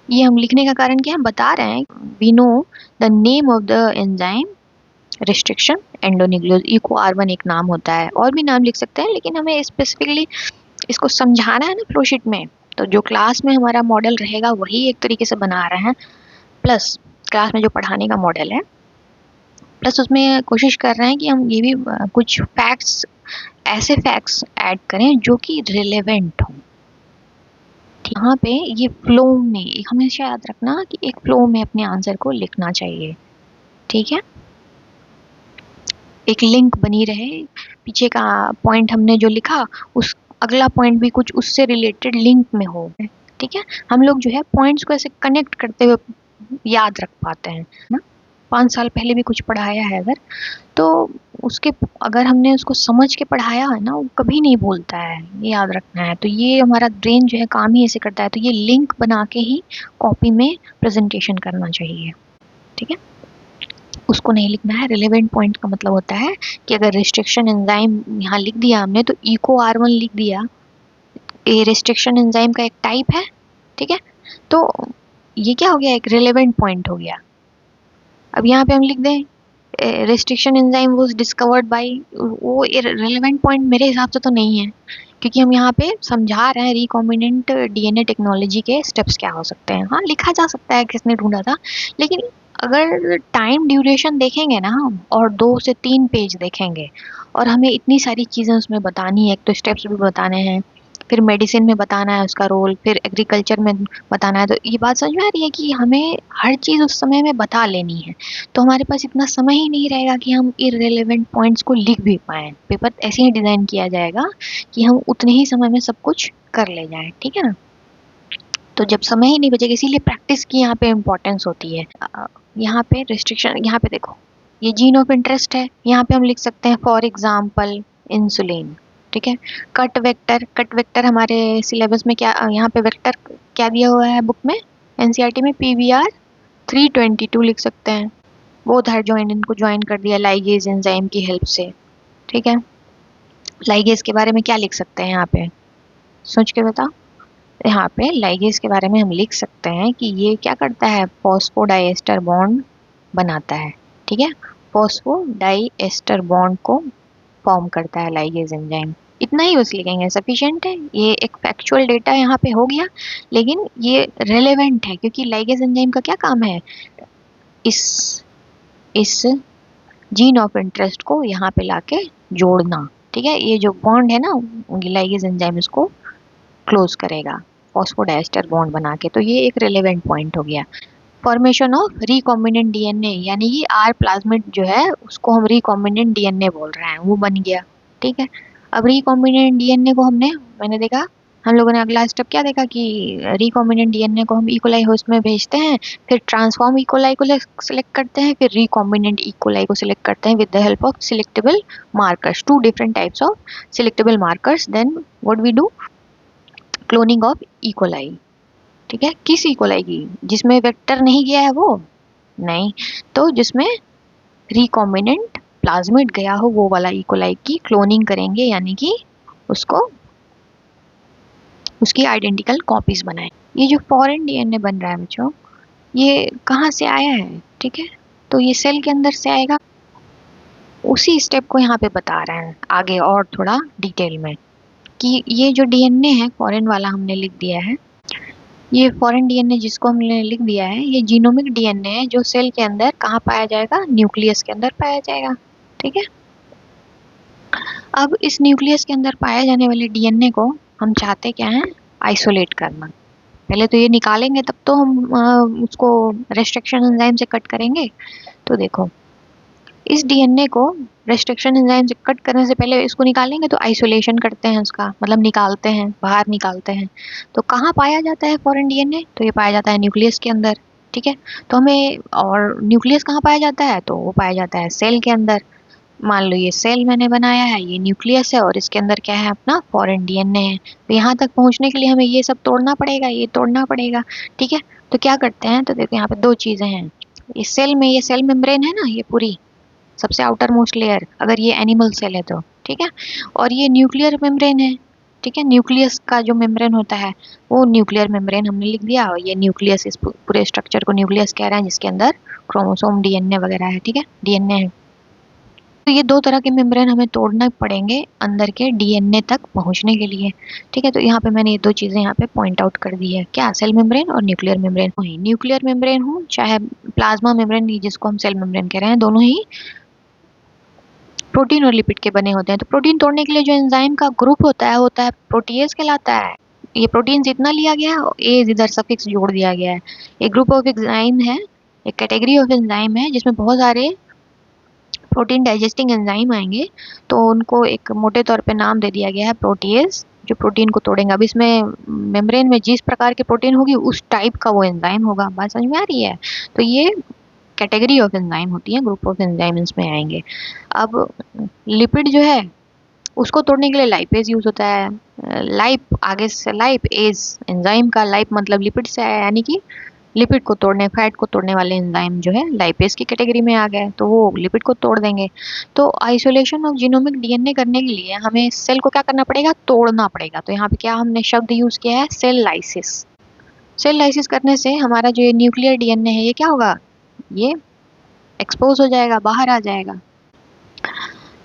ये हम लिखने का कारण क्या, हम बता रहे हैं we know the name of the enzyme restriction endonuclease. Eco R1 एक नाम होता है, और भी नाम लिख सकते हैं, लेकिन हमें स्पेसिफिकली इसको समझाना है ना फ्लोशीट में, तो जो क्लास में हमारा मॉडल रहेगा वही एक तरीके से बना रहे हैं, प्लस क्लास में जो पढ़ाने का मॉडल है, प्लस उसमें कोशिश कर रहे हैं कि हम ये भी कुछ फैक्ट्स, ऐसे फैक्ट्स ऐड करें जो कि रिलेवेंट हो। यहाँ पे ये फ्लो में हमेशा याद रखना कि एक फ्लो में अपने आंसर को लिखना चाहिए, ठीक है। एक लिंक बनी रहे, पीछे का पॉइंट हमने जो लिखा उस अगला पॉइंट भी कुछ उससे रिलेटेड लिंक में हो, ठीक है। हम लोग जो है पॉइंट्स को ऐसे कनेक्ट करते हुए याद रख पाते हैं ना। 5 साल पहले भी कुछ पढ़ाया है अगर, तो उसके अगर हमने उसको समझ के पढ़ाया है ना, वो कभी नहीं भूलता है, ये याद रखना है। तो ये हमारा ब्रेन जो है काम ही ऐसे करता है, तो ये लिंक बना के ही कॉपी में प्रेजेंटेशन करना चाहिए, ठीक है। उसको नहीं लिखना है। रिलेवेंट पॉइंट का मतलब होता है कि अगर रिस्ट्रिक्शन एंजाइम यहाँ लिख दिया हमने, तो इको R1 लिख दिया, ये रिस्ट्रिक्शन एंजाइम का एक टाइप है, ठीक है। तो ये क्या हो गया, एक रिलेवेंट पॉइंट हो गया। अब यहाँ पे हम लिख दें restriction enzyme was discovered by, वो रिलेवेंट पॉइंट मेरे हिसाब से तो नहीं है, क्योंकि हम यहाँ पे समझा रहे हैं रिकॉम्बिनेंट डीएनए टेक्नोलॉजी के स्टेप्स क्या हो सकते हैं। हाँ, लिखा जा सकता है किसने ढूंढा था, लेकिन अगर टाइम ड्यूरेशन देखेंगे ना हम, और 2 से 3 पेज देखेंगे, और हमें इतनी सारी चीज़ें उसमें बतानी है, एक तो स्टेप्स भी बताने हैं, फिर मेडिसिन में बताना है उसका रोल, फिर एग्रीकल्चर में बताना है, तो ये बात समझ में आ रही है कि हमें हर चीज़ उस समय में बता लेनी है। तो हमारे पास इतना समय ही नहीं रहेगा कि हम इररिलेवेंट पॉइंट्स को लिख भी पाएँ। पेपर ऐसे ही डिज़ाइन किया जाएगा कि हम उतने ही समय में सब कुछ कर ले जाएँ, ठीक है ना। तो जब समय ही नहीं बचेगा, इसीलिए प्रैक्टिस की यहाँ पे इम्पोर्टेंस होती है। यहाँ पे रिस्ट्रिक्शन, यहाँ पे देखो ये जीन ऑफ इंटरेस्ट है, यहाँ पे हम लिख सकते हैं फॉर एग्जाम्पल इंसुलिन, ठीक है। कट वेक्टर, कट वेक्टर हमारे सिलेबस में क्या, यहाँ पे वेक्टर क्या दिया हुआ है बुक में, एनसीईआरटी में PVR 322 लिख सकते हैं। बोथ आर ज्वाइन, इनको ज्वाइन कर दिया लाइगेज एंजाइम की हेल्प से, ठीक है। लाइगेज के बारे में क्या लिख सकते हैं यहाँ पे, सोच के बताओ। यहाँ पे लाइगेज के बारे में हम लिख सकते हैं कि ये क्या करता है, फॉस्फोडाइएस्टर बॉन्ड बनाता है, ठीक है। फॉस्फोडाइएस्टर बॉन्ड को फॉर्म करता है लाइगेज एंजाइम। इतना ही बस लिखेंगे, सफिशिएंट है। ये एक फैक्चुअल डेटा यहाँ पे हो गया, लेकिन ये रेलेवेंट है क्योंकि लाइगेज एंजाइम का क्या काम है, इस जीन ऑफ इंटरेस्ट को यहाँ पे लाके जोड़ना, ठीक है। ये जो बॉन्ड है ना, लाइगेज एंजाइम इसको क्लोज करेगा फॉस्फोडाइएस्टर बॉन्ड बना के। तो ये एक रिलेवेंट पॉइंट हो गया। फॉर्मेशन ऑफ रिकॉम्बिनेंट डीएनए, यानी कि आर प्लाज्मिड जो है उसको हम रिकॉम्बिनेंट डीएनए बोल रहे हैं, वो बन गया, ठीक है। अब रिकॉम्बिनेंट डीएनए को मैंने देखा, हम लोगों ने अगला स्टेप क्या देखा कि रिकॉम्बिनेंट डीएनए को हम इकोलाई होस्ट में भेजते हैं, फिर ट्रांसफॉर्म इकोलाई को सिलेक्ट करते हैं, फिर रिकॉम्बिनेंट इकोलाई को सिलेक्ट करते हैं with the help of selectable markers, 2 different types of selectable markers. Then what we do, cloning of E coli, ठीक है। किस इकोलाई की, जिसमें वेक्टर नहीं गया है वो नहीं, तो जिसमें रिकॉम्बिनेंट प्लाज्मिड गया हो वो वाला इकोलाई की क्लोनिंग करेंगे, यानी कि उसको उसकी आइडेंटिकल कॉपीज बनाए। ये जो फॉरेन डीएनए बन रहा है बच्चों, ये कहाँ से आया है, ठीक है, तो ये सेल के अंदर से आएगा। उसी स्टेप को यहाँ पे बता रहे हैं आगे और थोड़ा डिटेल में कि ये जो डीएनए है फॉरेन वाला हमने लिख दिया है, ये फॉरेन डीएनए जिसको हमने लिख दिया है ये जीनोमिक डीएनए है जो सेल के अंदर कहाँ पाया जाएगा, न्यूक्लियस के अंदर पाया जाएगा, ठीक है। अब इस न्यूक्लियस के अंदर पाए जाने वाले डीएनए को हम चाहते क्या है, आइसोलेट करना। पहले तो ये निकालेंगे तब तो हम उसको रेस्ट्रिक्शन एंजाइम से कट करेंगे। तो देखो इस डीएनए को रेस्ट्रिक्शन एंजाइम से कट करने से पहले इसको निकालेंगे तो आइसोलेशन करते हैं उसका, मतलब निकालते हैं, बाहर निकालते हैं। तो कहाँ पाया जाता है फॉरेन डीएनए, तो ये पाया जाता है न्यूक्लियस के अंदर, ठीक है। तो हमें, और न्यूक्लियस कहाँ पाया जाता है, तो वो पाया जाता है सेल के अंदर। मान लो ये सेल मैंने बनाया है, ये न्यूक्लियस है और इसके अंदर क्या है, अपना फॉरेन डीएनए है। तो यहाँ तक पहुँचने के लिए हमें ये सब तोड़ना पड़ेगा, ये तोड़ना पड़ेगा, ठीक है। तो क्या करते हैं, तो देखो यहाँ पे दो चीजें हैं। इस सेल में ये सेल मेम्ब्रेन है ना, ये पूरी सबसे आउटर मोस्ट लेयर, अगर ये एनिमल सेल है तो, ठीक है। और ये न्यूक्लियर मेम्ब्रेन है, ठीक है। न्यूक्लियस का जो मेम्ब्रेन होता है वो न्यूक्लियर मेम्ब्रेन हमने लिख दिया, और ये न्यूक्लियस, इस पूरे स्ट्रक्चर को न्यूक्लियस कह रहे हैं जिसके अंदर क्रोमोसोम डीएनए वगैरह है, ठीक है, डीएनए है। तो ये दो तरह के मेम्ब्रेन हमें तोड़ना पड़ेंगे अंदर के डीएनए तक पहुंचने के लिए, ठीक है। तो यहाँ पे मैंने ये दो चीजें यहाँ पे पॉइंट आउट कर दी है, क्या, सेल मेम्ब्रेन और न्यूक्लियर मेम्ब्रेन। न्यूक्लियर मेम्ब्रेन हो चाहे प्लाज्मा मेम्ब्रेन जिसको हम सेल मेम्ब्रेन कह रहे हैं, दोनों ही प्रोटीन और लिपिड के बने होते हैं। तो प्रोटीन तोड़ने के लिए जो एंजाइम का ग्रुप होता है प्रोटीएज कहलाता है। ये प्रोटीन इतना लिया गया है, एज इधर सफिक्स जोड़ दिया गया है। एक ग्रुप ऑफ एंजाइम है, एक कैटेगरी ऑफ एंजाइम है जिसमें बहुत सारे प्रोटीन डाइजेस्टिंग एंजाइम आएंगे। तो उनको एक मोटे तौर पे नाम दे दिया गया है प्रोटीएज, जो प्रोटीन को तोड़ेंगे। अब इसमें मेम्ब्रेन में जिस प्रकार की प्रोटीन होगी उस टाइप का वो एंजाइम होगा। बात समझ में आ रही है। तो ये कैटेगरी ऑफ एंजाइम होती है, ग्रुप ऑफ एंजाइम इसमें आएंगे। अब लिपिड जो है उसको तोड़ने के लिए लाइपेज यूज होता है। लाइप, आगे से लाइप, एज एंजाइम का, लाइप मतलब लिपिड से आया, यानी कि लिपिड को तोड़ने, फैट को तोड़ने वाले एंजाइम जो है लाइपेज की कैटेगरी में आ गए, तो वो लिपिड को तोड़ देंगे। तो आइसोलेशन ऑफ जीनोमिक डीएनए करने के लिए हमें सेल को क्या करना पड़ेगा, तोड़ना पड़ेगा। तो यहाँ पे क्या हमने शब्द यूज किया है, सेल लाइसिस। सेल लाइसिस करने से हमारा जो ये न्यूक्लियर डीएनए है ये क्या होगा, ये एक्सपोज हो जाएगा, बाहर आ जाएगा।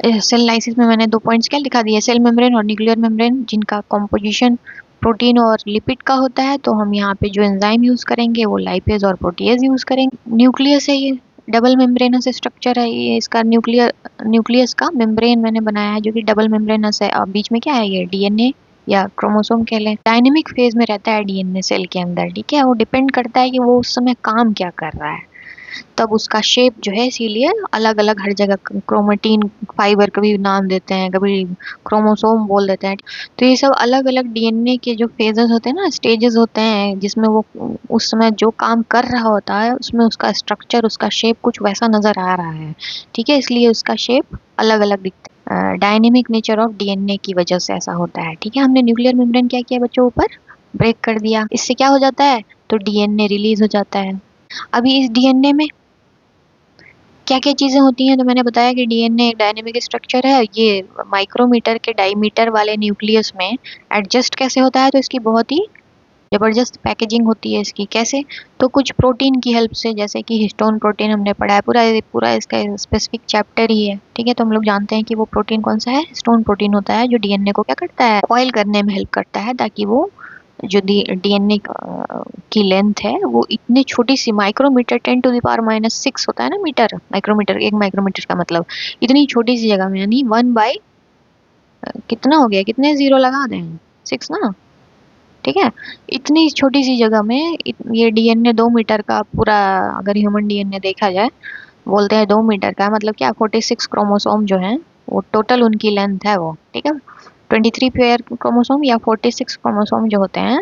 सेल लाइसिस में मैंने दो पॉइंट्स क्या दिखा दिए, सेल मेम्ब्रेन और न्यूक्लियर मेम्ब्रेन, जिनका कॉम्पोजिशन प्रोटीन और लिपिड का होता है। तो हम यहाँ पे जो एंजाइम यूज करेंगे वो लाइपेज और प्रोटीएज यूज करेंगे। न्यूक्लियस है, ये डबल मेम्ब्रेनस स्ट्रक्चर है, ये इसका न्यूक्लियस का मेम्ब्रेन मैंने बनाया है जो कि डबल मेम्ब्रेनस है। और बीच में क्या है, ये डीएनए या क्रोमोसोम कह लें। डायनेमिक फेज में रहता है डीएनए सेल के अंदर, ठीक है। वो डिपेंड करता है कि वो उस समय काम क्या कर रहा है, तब उसका शेप जो है, इसीलिए अलग अलग हर जगह क्रोमेटिन फाइबर कभी नाम देते हैं, कभी क्रोमोसोम बोल देते हैं। तो ये सब अलग अलग डीएनए के जो फेजेस होते हैं ना, स्टेजेस होते हैं, जिसमें वो उस समय जो काम कर रहा होता है उसमें उसका स्ट्रक्चर, उसका शेप कुछ वैसा नजर आ रहा है, ठीक है। इसलिए उसका शेप अलग अलग दिखता है, डायनेमिक नेचर ऑफ डीएनए की वजह से ऐसा होता है, ठीक है। हमने न्यूक्लियर मेम्ब्रेन क्या किया बच्चों, ऊपर ब्रेक कर दिया। इससे क्या हो जाता है, तो डीएनए रिलीज हो जाता है। अभी इस डीएनए में क्या क्या चीजें होती हैं, तो मैंने बताया कि डीएनए एक डायनेमिक स्ट्रक्चर है। ये माइक्रोमीटर के डायमीटर वाले न्यूक्लियस में एडजस्ट कैसे होता है, तो इसकी बहुत ही जबरदस्त पैकेजिंग होती है इसकी। कैसे, तो कुछ प्रोटीन की हेल्प से, जैसे कि हिस्टोन प्रोटीन हमने पढ़ा है, पूरा पूरा इसका स्पेसिफिक चैप्टर ही है, ठीक है। तो हम लोग जानते हैं कि वो प्रोटीन कौन सा है, हिस्टोन प्रोटीन होता है, जो डीएनए को क्या करता है, कॉइल करने में हेल्प करता है, ताकि वो जो डीएनए की लेंथ है वो इतनी छोटी सी, माइक्रोमीटर 10⁻⁻⁶ होता है ना मीटर, माइक्रोमीटर, एक माइक्रोमीटर का मतलब इतनी छोटी सी जगह में, यानी 1 बाई कितना हो गया, कितने जीरो लगा दें, 6 ना, ठीक है। इतनी छोटी सी जगह में ये डीएनए 2 मीटर का पूरा, अगर ह्यूमन डीएनए देखा जाए, बोलते हैं 2 मीटर का, मतलब क्या 46 क्रोमोसोम जो है वो टोटल उनकी लेंथ है वो, ठीक है। 23 पेयर क्रोमोसोम या 46 क्रोमोसोम जो होते हैं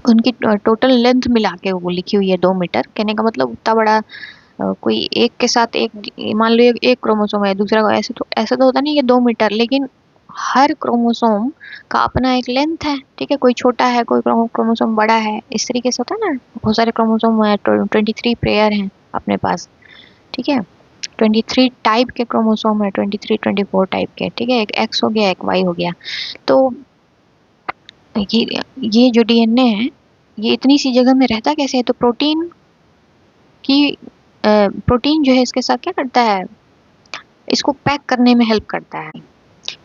उनकी टोटल लेंथ मिला के वो लिखी हुई है 2 मीटर। कहने का मतलब उतना बड़ा कोई एक के साथ एक, मान लो एक क्रोमोसोम है, दूसरा को ऐसे तो होता नहीं है 2 मीटर, लेकिन हर क्रोमोसोम का अपना एक लेंथ है, ठीक है। कोई छोटा है, कोई क्रोमोसोम बड़ा है, इस तरीके से होता है ना। बहुत सारे क्रोमोसोम है, 23 पेयर हैं अपने पास, ठीक है। 23 टाइप के क्रोमोसोम है, 23 24 टाइप के, ठीक है। एक एक्स हो गया, एक वाई हो गया। तो ये जो डीएनए है ये इतनी सी जगह में रहता कैसे है? तो प्रोटीन जो है इसके साथ क्या करता है, इसको पैक करने में हेल्प करता है।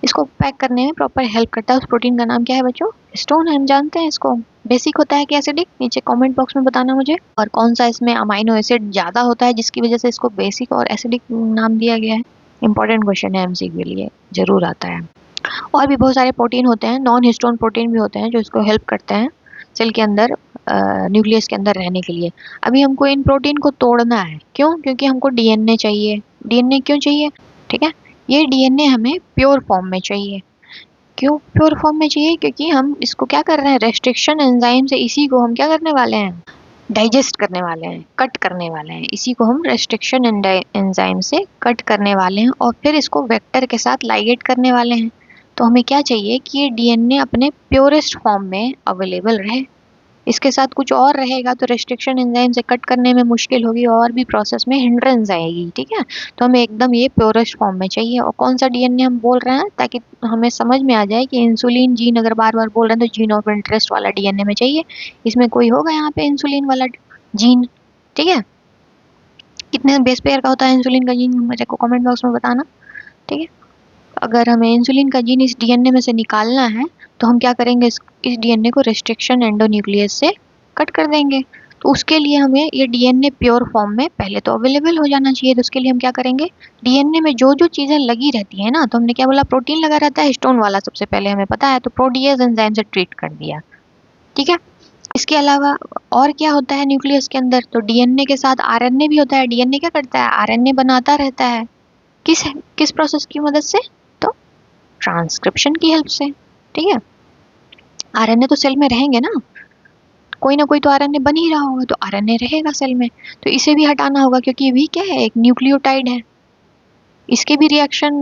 इसको पैक करने में प्रॉपर हेल्प करता है। उस प्रोटीन का नाम क्या है बच्चों? हिस्टोन है, हम जानते हैं इसको। बेसिक होता है कि एसिडिक? नीचे कमेंट बॉक्स में बताना मुझे। और कौन सा इसमें अमाइनो एसिड ज्यादा होता है जिसकी वजह से इसको बेसिक और एसिडिक नाम दिया गया है? इंपॉर्टेंट क्वेश्चन है, एमसीक्यू के लिए जरूर आता है। और भी बहुत सारे प्रोटीन होते हैं, नॉन हिस्टोन प्रोटीन भी होते हैं जो इसको हेल्प करते हैं सेल के अंदर, न्यूक्लियस के अंदर रहने के लिए। अभी हमको इन प्रोटीन को तोड़ना है, क्यों? क्योंकि हमको डीएनए चाहिए। डीएनए क्यों चाहिए? ठीक है, ये डीएनए हमें प्योर फॉर्म में चाहिए। क्यों प्योर फॉर्म में चाहिए? क्योंकि हम इसको क्या कर रहे हैं, रेस्ट्रिक्शन एंजाइम से इसी को हम क्या करने वाले हैं, डाइजेस्ट करने वाले हैं, कट करने वाले हैं। इसी को हम रेस्ट्रिक्शन एंजाइम से कट करने वाले हैं और फिर इसको वेक्टर के साथ लाइगेट करने वाले हैं। तो हमें क्या चाहिए कि ये डीएनए अपने प्योरेस्ट फॉर्म में अवेलेबल रहे। इसके साथ कुछ और रहेगा तो रेस्ट्रिक्शन एंजाइम से कट करने में मुश्किल होगी और भी प्रोसेस में हिंड्रेंस आएगी। ठीक है, तो हमें एकदम ये प्योरेस्ट फॉर्म में चाहिए। और कौन सा डीएनए हम बोल रहे हैं ताकि हमें समझ में आ जाए कि इंसुलिन जीन अगर बार बार बोल रहे हैं तो जीन ऑफ इंटरेस्ट वाला डीएनए में चाहिए। इसमें कोई होगा यहाँ पे इंसुलिन वाला जीन? ठीक है, कितने बेस पेयर का होता है इंसुलिन का जीन मेरे को कमेंट बॉक्स में बताना। ठीक है, अगर हमें इंसुलिन का जीन इस डीएनए में से निकालना है तो हम क्या करेंगे, इस डीएनए को रेस्ट्रिक्शन एंडोन्यूक्लियस से कट कर देंगे। तो उसके लिए हमें ये डीएनए प्योर फॉर्म में पहले तो अवेलेबल हो जाना चाहिए। तो उसके लिए हम क्या करेंगे, डीएनए में जो जो चीजें लगी रहती है ना, तो हमने क्या बोला, प्रोटीन लगा रहता है हिस्टोन वाला, सबसे पहले हमें पता है, तो प्रोटीएज एंजाइम से ट्रीट कर दिया। ठीक है, इसके अलावा और क्या होता है न्यूक्लियस के अंदर, तो डीएनए के साथ आरएनए भी होता है। डीएनए क्या करता है, आरएनए बनाता रहता है। किस किस प्रोसेस की मदद से? तो ट्रांसक्रिप्शन की हेल्प से। ठीक है, आरएनए तो सेल में रहेंगे ना, कोई ना कोई तो आरएनए बन ही रहा होगा, तो आरएनए रहेगा सेल में, तो इसे भी हटाना होगा क्योंकि ये भी क्या है, एक न्यूक्लियोटाइड है। इसके भी रिएक्शन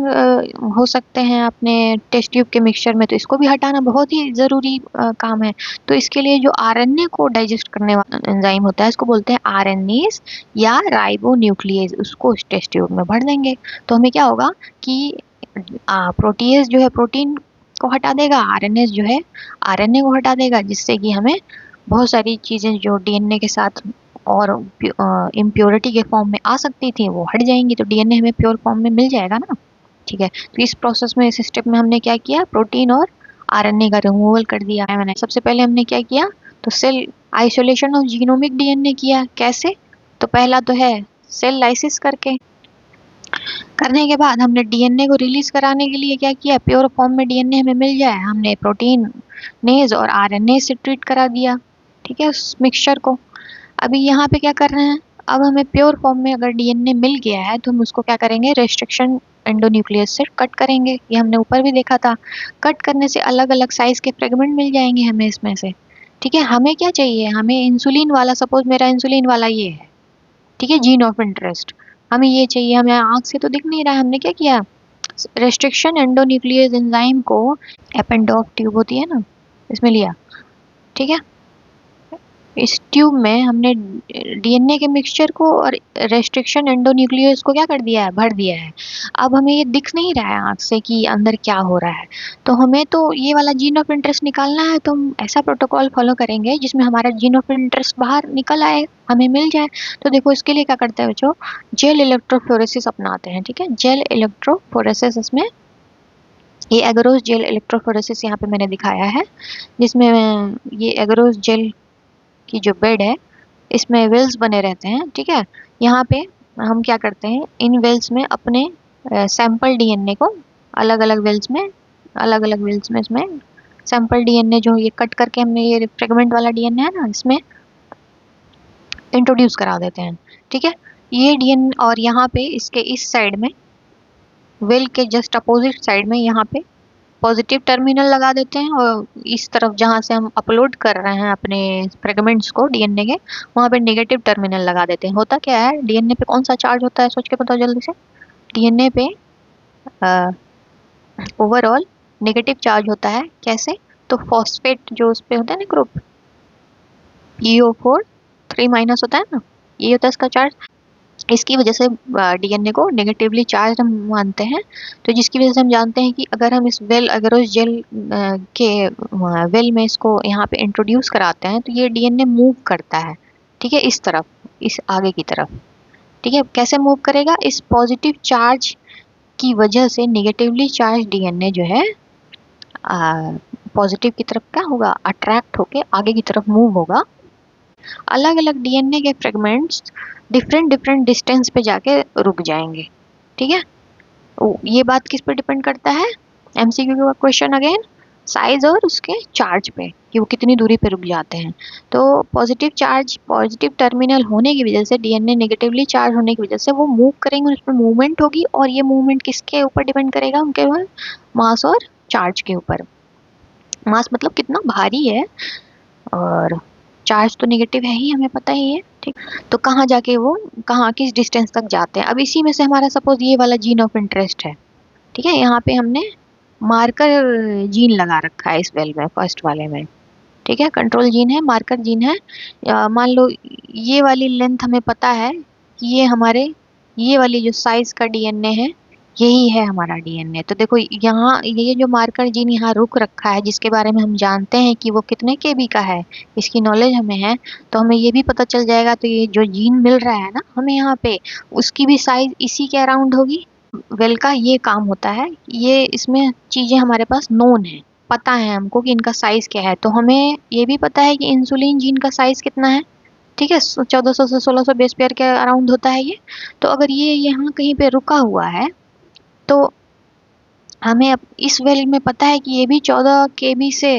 हो सकते हैं अपने टेस्ट ट्यूब के मिक्सचर में, तो इसको भी हटाना बहुत ही ज़रूरी काम है। तो इसके लिए जो आरएनए को डाइजेस्ट करने वाला एंजाइम होता है इसको बोलते हैं आरएनएज या राइबोन्यूक्लियेज, उसको इस टेस्ट ट्यूब में भर देंगे। तो हमें क्या होगा कि प्रोटीएज जो है प्रोटीन को हटा देगा, आरएनएज जो है आरएनए को हटा देगा, जिससे कि हमें बहुत सारी चीज़ें जो डीएनए के साथ और इम्प्योरिटी के फॉर्म में आ सकती थी वो हट जाएंगी, तो डीएनए हमें प्योर फॉर्म में मिल जाएगा ना। ठीक है, तो इस प्रोसेस में, इस स्टेप में हमने क्या किया, प्रोटीन और आरएनए का रिमूवल कर दिया है मैंने। सबसे पहले हमने क्या किया, तो cell isolation of genomic DNA किया। कैसे? तो पहला तो है सेल लाइसिस करके। करने के बाद हमने डीएनए को रिलीज कराने के लिए क्या किया, प्योर फॉर्म में डीएनए हमें मिल जाए, हमने प्रोटीन नेज और आरएनए से ट्रीट करा दिया। ठीक है, उस मिक्सचर को। अभी यहाँ पे क्या कर रहे हैं, अब हमें प्योर फॉर्म में अगर डीएनए मिल गया है तो हम उसको क्या करेंगे, रेस्ट्रिक्शन एंडोन्यूक्लियस से कट करेंगे। ये हमने ऊपर भी देखा था, कट करने से अलग अलग साइज के फ्रेगमेंट मिल जाएंगे हमें इसमें से। ठीक है, हमें क्या चाहिए, हमें इंसुलिन वाला, सपोज मेरा इंसुलिन वाला ये है, ठीक है, जीन ऑफ इंटरेस्ट, हमें ये चाहिए। हमें आँख से तो दिख नहीं रहा है, हमने क्या किया, रेस्ट्रिक्शन एंडोन्यूक्लियस एंजाइम को एपेंडोफ ट्यूब होती है ना, इसमें लिया। ठीक है, इस ट्यूब में हमने डीएनए के मिक्सचर को और रेस्ट्रिक्शन एंडोन्यूक्लियस को क्या कर दिया है, भर दिया है। अब हमें ये दिख नहीं रहा है आँख से कि अंदर क्या हो रहा है, तो हमें तो ये वाला जीन ऑफ इंटरेस्ट निकालना है। तो हम ऐसा प्रोटोकॉल फॉलो करेंगे जिसमें हमारा जीन ऑफ इंटरेस्ट बाहर निकल आए, हमें मिल जाए। तो देखो इसके लिए क्या करते हैं बच्चों, जेल इलेक्ट्रोफोरेसिस अपनाते हैं। ठीक है, जेल इलेक्ट्रोफोरेसिस, इसमें ये एगरोस जेल इलेक्ट्रोफोरेसिस यहाँ पे मैंने दिखाया है, जिसमें ये एगरोस जेल की जो बेड है इसमें वेल्स बने रहते हैं। ठीक है, यहाँ पे हम क्या करते हैं, इन वेल्स में अपने सैंपल डीएनए को अलग अलग वेल्स में, इसमें सैंपल डीएनए जो ये कट करके हमने ये फ्रेगमेंट वाला डीएनए है ना, इसमें इंट्रोड्यूस करा देते हैं। ठीक है, ये डीएनए, और यहाँ पे इसके इस साइड में, वेल के जस्ट अपोजिट साइड में, यहाँ पे पॉजिटिव टर्मिनल लगा देते हैं, और इस तरफ जहाँ से हम अपलोड कर रहे हैं अपने फ्रेगमेंट्स को डीएनए के, वहाँ पे नेगेटिव टर्मिनल लगा देते हैं। होता क्या है, डीएनए पे कौन सा चार्ज होता है, सोच के बताओ जल्दी से। डीएनए पे ओवरऑल नेगेटिव चार्ज होता है। कैसे? तो फॉस्फेट जो उस पे होता है ना ग्रुप, PO4 3- होता है ना, ये होता है इसका चार्ज। इसकी वजह से डीएनए को नेगेटिवली चार्ज हम मानते हैं। तो जिसकी वजह से हम जानते हैं कि अगर हम इस वेल अगरोस जेल के वेल में इसको यहाँ पे इंट्रोड्यूस कराते हैं तो ये डीएनए मूव करता है, ठीक है, इस तरफ, इस आगे की तरफ। ठीक है, कैसे मूव करेगा? इस पॉजिटिव चार्ज की वजह से नेगेटिवली चार्ज डीएनए जो है पॉजिटिव की तरफ क्या होगा, अट्रैक्ट होके आगे की तरफ मूव होगा। अलग अलग डीएनए के फ्रेगमेंट्स डिफरेंट डिफरेंट डिस्टेंस पे जाके रुक जाएंगे। ठीक है, ये बात किस पे डिपेंड करता है? एमसीक्यू का क्वेश्चन अगेन, साइज और उसके चार्ज पे, कि वो कितनी दूरी पे रुक जाते हैं। तो पॉजिटिव चार्ज, पॉजिटिव टर्मिनल होने की वजह से डीएनए नेगेटिवली चार्ज होने की वजह से वो मूव करेंगे, उसमें मूवमेंट होगी, और ये मूवमेंट किसके ऊपर डिपेंड करेगा? उनके मास और चार्ज के ऊपर। मास मतलब कितना भारी है, और चार्ज तो नेगेटिव है ही, हमें पता ही है। ठीक, तो कहाँ जाके वो, कहाँ किस डिस्टेंस तक जाते हैं। अब इसी में से हमारा सपोज ये वाला जीन ऑफ इंटरेस्ट है, ठीक है, यहाँ पे हमने मार्कर जीन लगा रखा है इस वेल में, फर्स्ट वाले में। ठीक है, कंट्रोल जीन है, मार्कर जीन है। मान लो ये वाली लेंथ हमें पता है कि ये हमारे, ये वाली जो साइज का डीएनए है यही है हमारा डीएनए। तो देखो यहाँ ये जो मार्कर जीन यहाँ रुक रखा है, जिसके बारे में हम जानते हैं कि वो कितने केबी का है, इसकी नॉलेज हमें है, तो हमें ये भी पता चल जाएगा। तो ये जो जीन मिल रहा है ना हमें यहाँ पे, उसकी भी साइज इसी के अराउंड होगी। वेल का ये काम होता है, ये इसमें चीजें हमारे पास नोन है, पता है हमको कि इनका साइज क्या है। तो हमें ये भी पता है कि इंसुलिन जीन का साइज कितना है। ठीक है, 1400 से 1600 बेस पेयर के अराउंड होता है ये। तो अगर ये यहाँ कहीं पे रुका हुआ है तो हमें अब इस वेल में पता है कि ये भी 14 केबी से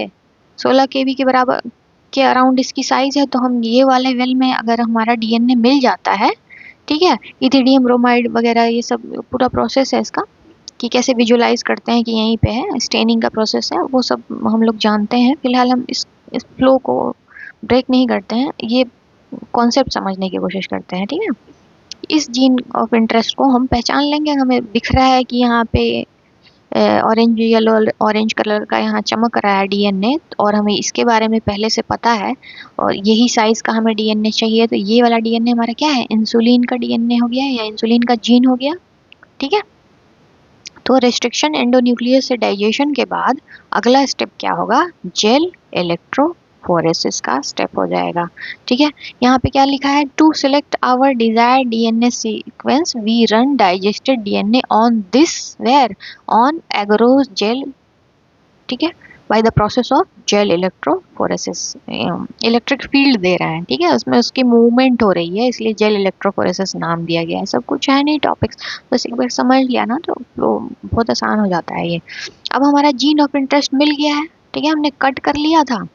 16 केबी के बराबर के अराउंड इसकी साइज है। तो हम ये वाले वेल में अगर हमारा डीएनए मिल जाता है, ठीक है, इथिडियम ब्रोमाइड वगैरह ये सब पूरा प्रोसेस है इसका, कि कैसे विजुलाइज करते हैं कि यहीं पे है, स्टेनिंग का प्रोसेस है, वो सब हम लोग जानते हैं। फिलहाल हम इस फ्लो को ब्रेक नहीं करते हैं, ये कॉन्सेप्ट समझने की कोशिश करते हैं। ठीक है, इस जीन ऑफ इंटरेस्ट को हम पहचान लेंगे। हमें दिख रहा है कि यहाँ पे ऑरेंज येलो ऑरेंज कलर का यहाँ चमक रहा है डीएनए, और हमें इसके बारे में पहले से पता है, और यही साइज का हमें डीएनए चाहिए। तो ये वाला डीएनए हमारा क्या है? इंसुलिन का डीएनए हो गया, या इंसुलिन का जीन हो गया। ठीक है, तो रेस्ट्रिक्शन एंडोन्यूक्लियस से डाइजेशन के बाद अगला स्टेप क्या होगा? जेल इलेक्ट्रोफोरेसिस का स्टेप हो जाएगा। ठीक है, यहाँ पे क्या लिखा है? To select our desired DNA sequence we run digested DNA on this where on agarose gel. ठीक है, by the process of gel electrophoresis. Electric field दे रहा है, ठीक है, उसमें उसकी मूवमेंट हो रही है, इसलिए जेल इलेक्ट्रोफोरेसिस नाम दिया गया है। सब कुछ है नहीं टॉपिक्स, बस एक बार समझ लिया ना तो बहुत आसान हो जाता है ये। अब हमारा जीन ऑफ इंटरेस्ट मिल गया है, ठीक है, हमने कट कर लिया था,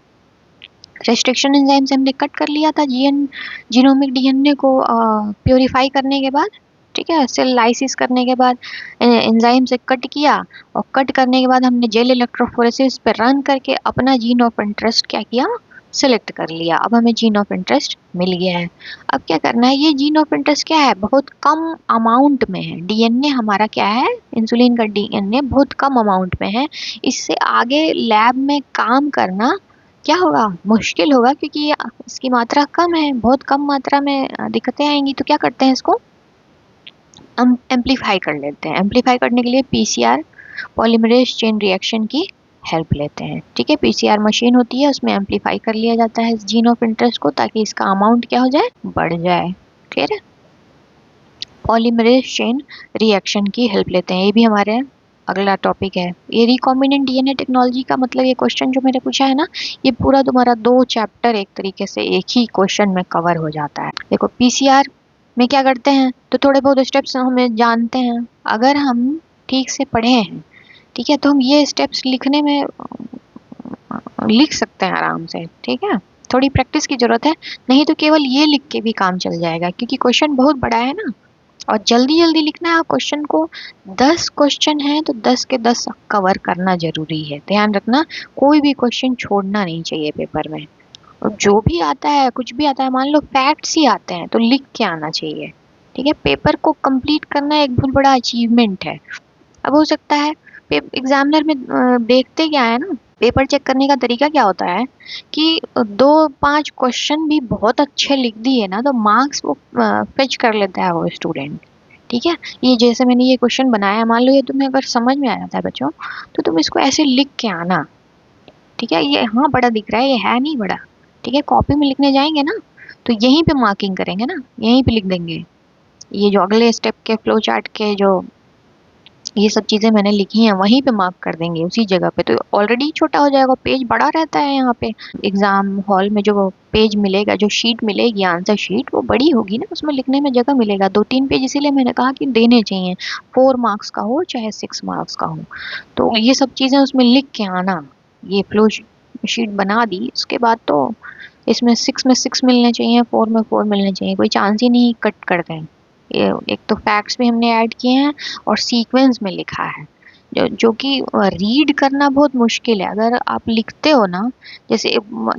रेस्ट्रिक्शन एंजाइम से हमने कट कर लिया था जीनोमिक डीएनए को प्योरीफाई करने के बाद। ठीक है, सेल लाइसिस करने के बाद एंजाइम से कट किया, और कट करने के बाद हमने जेल इलेक्ट्रोफोरेसिस पे रन करके अपना जीन ऑफ इंटरेस्ट क्या किया? सिलेक्ट कर लिया। अब हमें जीन ऑफ इंटरेस्ट मिल गया है। अब क्या करना है? ये जीन ऑफ इंटरेस्ट क्या है? बहुत कम अमाउंट में है। डीएनए हमारा क्या है? इंसुलिन का डीएनए बहुत कम अमाउंट में है। इससे आगे लैब में काम करना क्या होगा? मुश्किल होगा, क्योंकि ये इसकी मात्रा कम है, बहुत कम मात्रा में दिक्कतें आएंगी। तो क्या करते हैं, इसको हम एम्पलीफाई कर लेते हैं। एम्पलीफाई करने के लिए पीसीआर, पॉलीमरेज चेन रिएक्शन की हेल्प लेते हैं। ठीक है, पीसीआर मशीन होती है, उसमें एम्पलीफाई कर लिया जाता है इस जीन ऑफ इंटरेस्ट को, ताकि इसका अमाउंट क्या हो जाए? बढ़ जाए। क्लियर है? पॉलीमरेज चेन रिएक्शन की हेल्प लेते हैं, ये भी हमारे अगला टॉपिक है। ये रिकॉम्बिनेंट डीएनए टेक्नोलॉजी का मतलब, ये क्वेश्चन जो मैंने पूछा है ना, ये पूरा तुम्हारा 2 चैप्टर एक तरीके से एक ही क्वेश्चन में कवर हो जाता है। देखो पीसीआर में क्या करते हैं, तो थोड़े बहुत स्टेप्स हमें जानते हैं, अगर हम ठीक से पढ़े हैं, ठीक है, तो हम ये स्टेप्स लिखने में लिख सकते हैं आराम से। ठीक है, थोड़ी प्रैक्टिस की जरूरत है, नहीं तो केवल ये लिख के भी काम चल जाएगा, क्योंकि क्वेश्चन बहुत बड़ा है ना, और जल्दी जल्दी लिखना है क्वेश्चन को। 10 क्वेश्चन है तो 10 के 10 कवर करना जरूरी है, ध्यान रखना, कोई भी क्वेश्चन छोड़ना नहीं चाहिए पेपर में। और जो भी आता है, कुछ भी आता है, मान लो फैक्ट्स ही आते हैं, तो लिख के आना चाहिए। ठीक है, पेपर को कंप्लीट करना एक बहुत बड़ा अचीवमेंट है। अब हो सकता है एग्जामिनर में देखते क्या है ना, पेपर चेक करने का तरीका क्या होता है कि 2-5 क्वेश्चन भी बहुत अच्छे लिख दिए ना तो मार्क्स वो फेच कर लेता है वो स्टूडेंट। ठीक है, ये जैसे मैंने ये क्वेश्चन बनाया, मान लो ये तुम्हें अगर समझ में आ जाता है बच्चों, तो तुम इसको ऐसे लिख के आना। ठीक है, ये हाँ बड़ा दिख रहा है, ये है नहीं बड़ा। ठीक है, कॉपी में लिखने जाएंगे ना तो यहीं पे मार्किंग करेंगे ना, यहीं पे लिख देंगे। ये जो अगले स्टेप के फ्लो चार्ट के जो ये सब चीजें मैंने लिखी हैं वहीं पे मार्क कर देंगे उसी जगह पे, तो ऑलरेडी छोटा हो जाएगा, पेज बड़ा रहता है यहाँ पे। एग्जाम हॉल में जो पेज मिलेगा, जो शीट मिलेगी आंसर शीट, वो बड़ी होगी ना, उसमें लिखने में जगह मिलेगा। 2-3 पेज इसीलिए मैंने कहा कि देने चाहिए, 4 मार्क्स का हो चाहे 6 मार्क्स का हो। तो ये सब चीजें उसमें लिख के आना। ये फ्लो शीट बना दी उसके बाद तो इसमें 6 में 6 मिलने चाहिए, 4 में 4 मिलने चाहिए, कोई चांस ही नहीं कट कर दें। एक तो फैक्ट्स भी हमने ऐड किए हैं और सीक्वेंस में लिखा है, जो कि रीड करना बहुत मुश्किल है। अगर आप लिखते हो ना, जैसे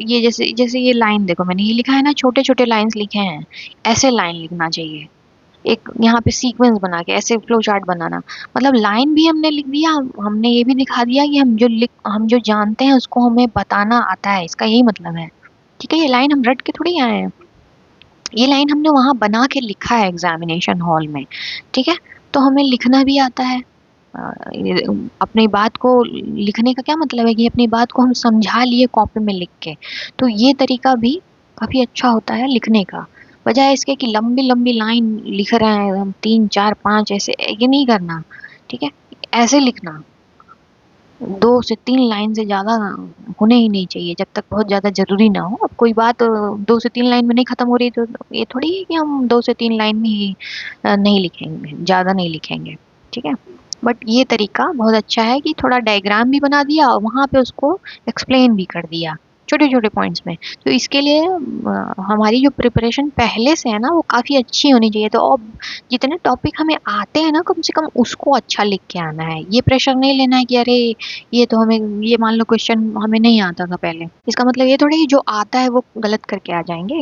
ये जैसे जैसे ये लाइन देखो, मैंने ये लिखा है ना, छोटे छोटे लाइंस लिखे हैं, ऐसे लाइन लिखना चाहिए। एक यहाँ पे सीक्वेंस बना के ऐसे फ्लो चार्ट बनाना, मतलब लाइन भी हमने लिख दिया, हमने ये भी दिखा दिया कि हम जो जानते हैं उसको हमें बताना आता है, इसका यही मतलब है। ठीक है, ये लाइन हम रट के थोड़ी आए हैं, ये लाइन हमने वहां बना के लिखा है एग्जामिनेशन हॉल में। ठीक है, तो हमें लिखना भी आता है। अपनी बात को लिखने का क्या मतलब है कि अपनी बात को हम समझा लिए कॉपी में लिख के। तो ये तरीका भी काफी अच्छा होता है लिखने का, बजाय इसके कि लंबी लंबी लाइन लिख रहे हैं हम, 3 4 5 ऐसे, ये नहीं करना। ठीक है, ऐसे लिखना, 2 से 3 लाइन से ज़्यादा होने ही नहीं चाहिए जब तक बहुत ज़्यादा ज़रूरी ना हो। अब कोई बात 2 से 3 लाइन में नहीं ख़त्म हो रही तो ये थोड़ी है कि हम 2 से 3 लाइन में ही नहीं लिखेंगे, ज़्यादा नहीं लिखेंगे। ठीक है, बट ये तरीका बहुत अच्छा है कि थोड़ा डायग्राम भी बना दिया और वहाँ पे उसको एक्सप्लेन भी कर दिया छोटे छोटे पॉइंट्स में। तो इसके लिए हमारी जो प्रिपरेशन पहले से है ना वो काफ़ी अच्छी होनी चाहिए। तो अब जितने टॉपिक हमें आते हैं ना, कम से कम उसको अच्छा लिख के आना है। ये प्रेशर नहीं लेना है कि अरे ये तो हमें, ये मान लो क्वेश्चन हमें नहीं आता था पहले, इसका मतलब ये थोड़ी जो आता है वो गलत करके आ जाएंगे।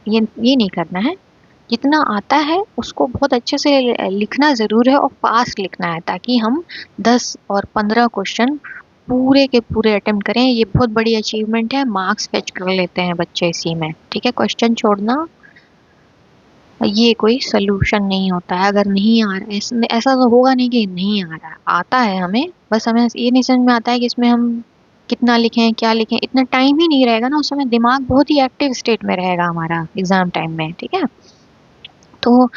ये नहीं करना है। जितना आता है उसको बहुत अच्छे से लिखना ज़रूर है और फास्ट लिखना है, ताकि हम 10 और 15 क्वेश्चन पूरे के पूरे अटेम्प्ट करें। ये बहुत बड़ी अचीवमेंट है, मार्क्स फेच कर लेते हैं बच्चे इसी में। ठीक है, क्वेश्चन छोड़ना ये कोई सलूशन नहीं होता है। अगर नहीं आ रहा, ऐसा तो होगा नहीं कि नहीं आ रहा, आता है हमें, बस हमें ये नहीं समझ में आता है कि इसमें हम कितना लिखें क्या लिखें। इतना टाइम ही नहीं रहेगा ना उस समय, दिमाग बहुत ही एक्टिव स्टेट में रहेगा हमारा एग्जाम टाइम में। ठीक है, तो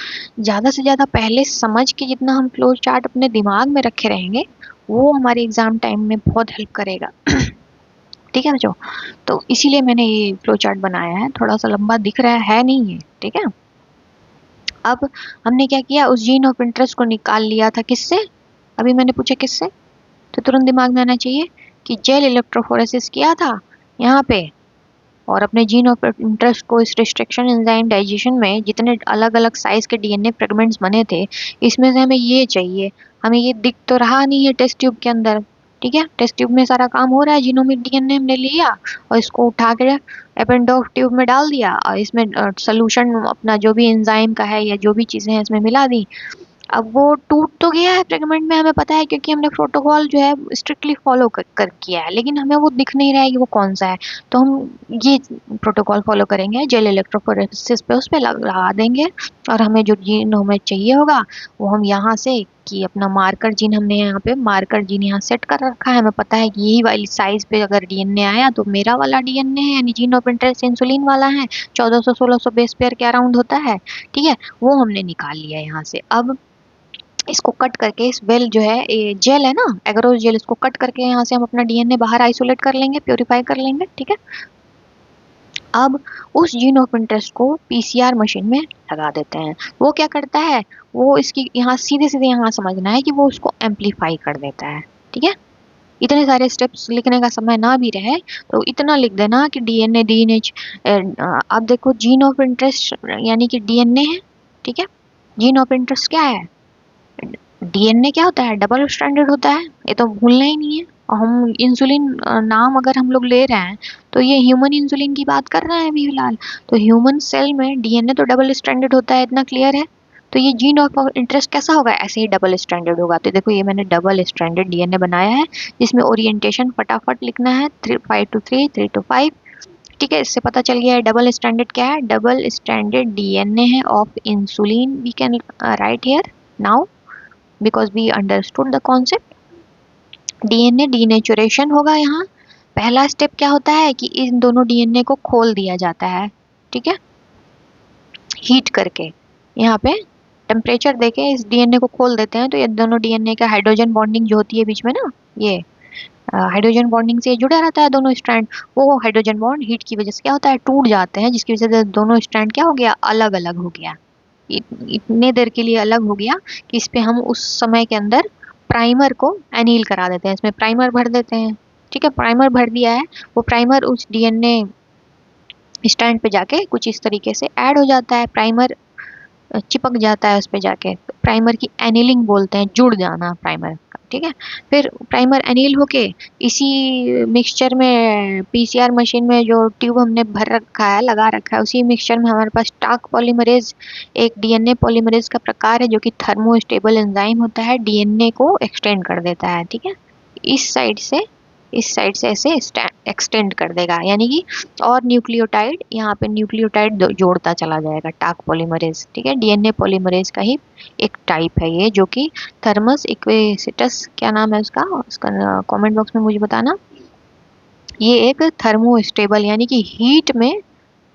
ज़्यादा से ज़्यादा पहले समझ के जितना हम फ्लो चार्ट अपने दिमाग में रखे रहेंगे वो हमारे एग्जाम टाइम में बहुत हेल्प करेगा। ठीक है बच्चों, तो इसीलिए मैंने ये फ्लो चार्ट बनाया है। थोड़ा सा लंबा दिख रहा है नहीं है? ठीक है, अब हमने क्या किया, उस जीन ऑफ इंटरेस्ट को निकाल लिया था किससे, अभी मैंने पूछा किससे, तो तुरंत दिमाग में आना चाहिए कि जेल इलेक्ट्रोफोरेसिस किया था यहाँ पे, और अपने जीन ऑफ इंटरेस्ट को इस रिस्ट्रिक्शन एंजाइम डाइजेशन में जितने अलग अलग साइज के डीएनए फ्रेगमेंट्स बने थे, इसमें से हमें ये चाहिए। हमें ये दिख तो रहा नहीं है टेस्ट ट्यूब के अंदर। ठीक है, टेस्ट ट्यूब में सारा काम हो रहा है, जीनोमिक डीएनए हमने लिया और इसको उठा के एपेंडोफ ट्यूब में डाल दिया और इसमें सोल्यूशन अपना जो भी एंजाइम का है या जो भी चीज़ें हैं इसमें मिला दी। अब वो टूट तो गया है फ्रेगमेंट में, हमें पता है क्योंकि हमने प्रोटोकॉल जो है स्ट्रिक्टली फॉलो कर किया है, लेकिन हमें वो दिख नहीं रहा है कि वो कौन सा है। तो हम ये प्रोटोकॉल फॉलो करेंगे, जेल इलेक्ट्रोफोरेसिस पे उस पर लगा देंगे और हमें जो जीन हमें चाहिए होगा वो हम यहाँ से, कि अपना मार्कर जीन हमने यहाँ पे मार्कर जीन यहाँ सेट कर रखा है, हमें पता है कि यही वाली साइज पे अगर डीएनए आया तो मेरा वाला डीएनए है, यानी जीन ऑफ इंटरेस्ट इंसुलिन वाला है, 1400-1600 बेस पेयर के अराउंड होता है। ठीक है, वो हमने निकाल लिया यहाँ से। अब इसको कट करके, इस वेल जो है ये जेल है ना, एगरोस जेल, इसको कट करके यहाँ से हम अपना डीएनए बाहर आइसोलेट कर लेंगे, प्योरीफाई कर लेंगे। ठीक है, अब उस जीन ऑफ इंटरेस्ट को पीसीआर मशीन में लगा देते हैं। वो क्या करता है, वो इसकी यहाँ सीधे सीधे यहाँ समझना है कि वो उसको एम्पलीफाई कर देता है। ठीक है, इतने सारे स्टेप्स लिखने का समय ना भी रहे तो इतना लिख देना कि डीएनए डीएनएच। अब देखो जीन ऑफ इंटरेस्ट यानी कि डीएनए है। ठीक है, जीन ऑफ इंटरेस्ट क्या है, डीएनए क्या होता है, डबल स्ट्रैंडेड होता है, ये तो भूलना ही नहीं है। और हम इंसुलिन नाम अगर हम लोग ले रहे हैं तो ये ह्यूमन इंसुलिन की बात कर रहे हैं अभी फिलहाल। तो ह्यूमन सेल में डीएनए तो डबल स्ट्रैंडेड होता है, इतना क्लियर है। तो ये जीन ऑफ इंटरेस्ट कैसा होगा, ऐसे ही डबल स्ट्रैंडेड होगा। तो देखो ये मैंने डबल स्ट्रैंडेड डीएनए बनाया है, जिसमें ओरिएंटेशन फटाफट लिखना है 5 to 3, 3 to 5। ठीक है, इससे पता चल गया है डबल स्ट्रैंडेड क्या है, डबल स्ट्रैंडेड डीएनए है of insulin. We can write here now because we understood the concept. DNA denaturation होगा यहाँ। पहला स्टेप क्या होता है कि इन दोनों डीएनए को खोल दिया जाता है, ठीक है, हीट करके। यहाँ पे टेम्परेचर देके इस डीएनए को खोल देते हैं, तो ये दोनों डीएनए का हाइड्रोजन बॉन्डिंग जो होती है बीच में ना, ये हाइड्रोजन बॉन्डिंग से जुड़ा रहता है दोनों स्ट्रैंड, वो हाइड्रोजन बॉन्ड हीट की वजह से क्या होता है, टूट जाते हैं, जिसकी वजह से दोनों स्ट्रैंड क्या हो गया, अलग अलग हो गया। इतने देर के लिए अलग हो गया कि इस पे हम उस समय के अंदर प्राइमर को एनील करा देते हैं, इसमें प्राइमर भर देते हैं। ठीक है, प्राइमर भर दिया है, वो प्राइमर उस डीएनए स्टैंड पे जाके कुछ इस तरीके से ऐड हो जाता है, प्राइमर चिपक जाता है उस पे जाके, तो प्राइमर की एनीलिंग बोलते हैं, जुड़ जाना प्राइमर का। ठीक है, फिर प्राइमर एनील होके इसी मिक्सचर में पीसीआर मशीन में जो ट्यूब हमने भर रखा है, लगा रखा है, उसी मिक्सचर में हमारे पास टाक पॉलीमरेज एक डीएनए पॉलीमरेज का प्रकार है, जो कि थर्मोस्टेबल एंजाइम होता है, डीएनए को एक्सटेंड कर देता है। ठीक है, इस साइड से ऐसे एक्सटेंड कर देगा, यानी कि और न्यूक्लियोटाइड, यहाँ पे न्यूक्लियोटाइड जोड़ता चला जाएगा टाक पॉलीमरेज। ठीक है, डीएनए पॉलीमरेज का ही एक टाइप है ये, जो कि थर्मस इक्वेसिटस, क्या नाम है उसका कमेंट बॉक्स में मुझे बताना। ये एक थर्मोस्टेबल यानी कि हीट में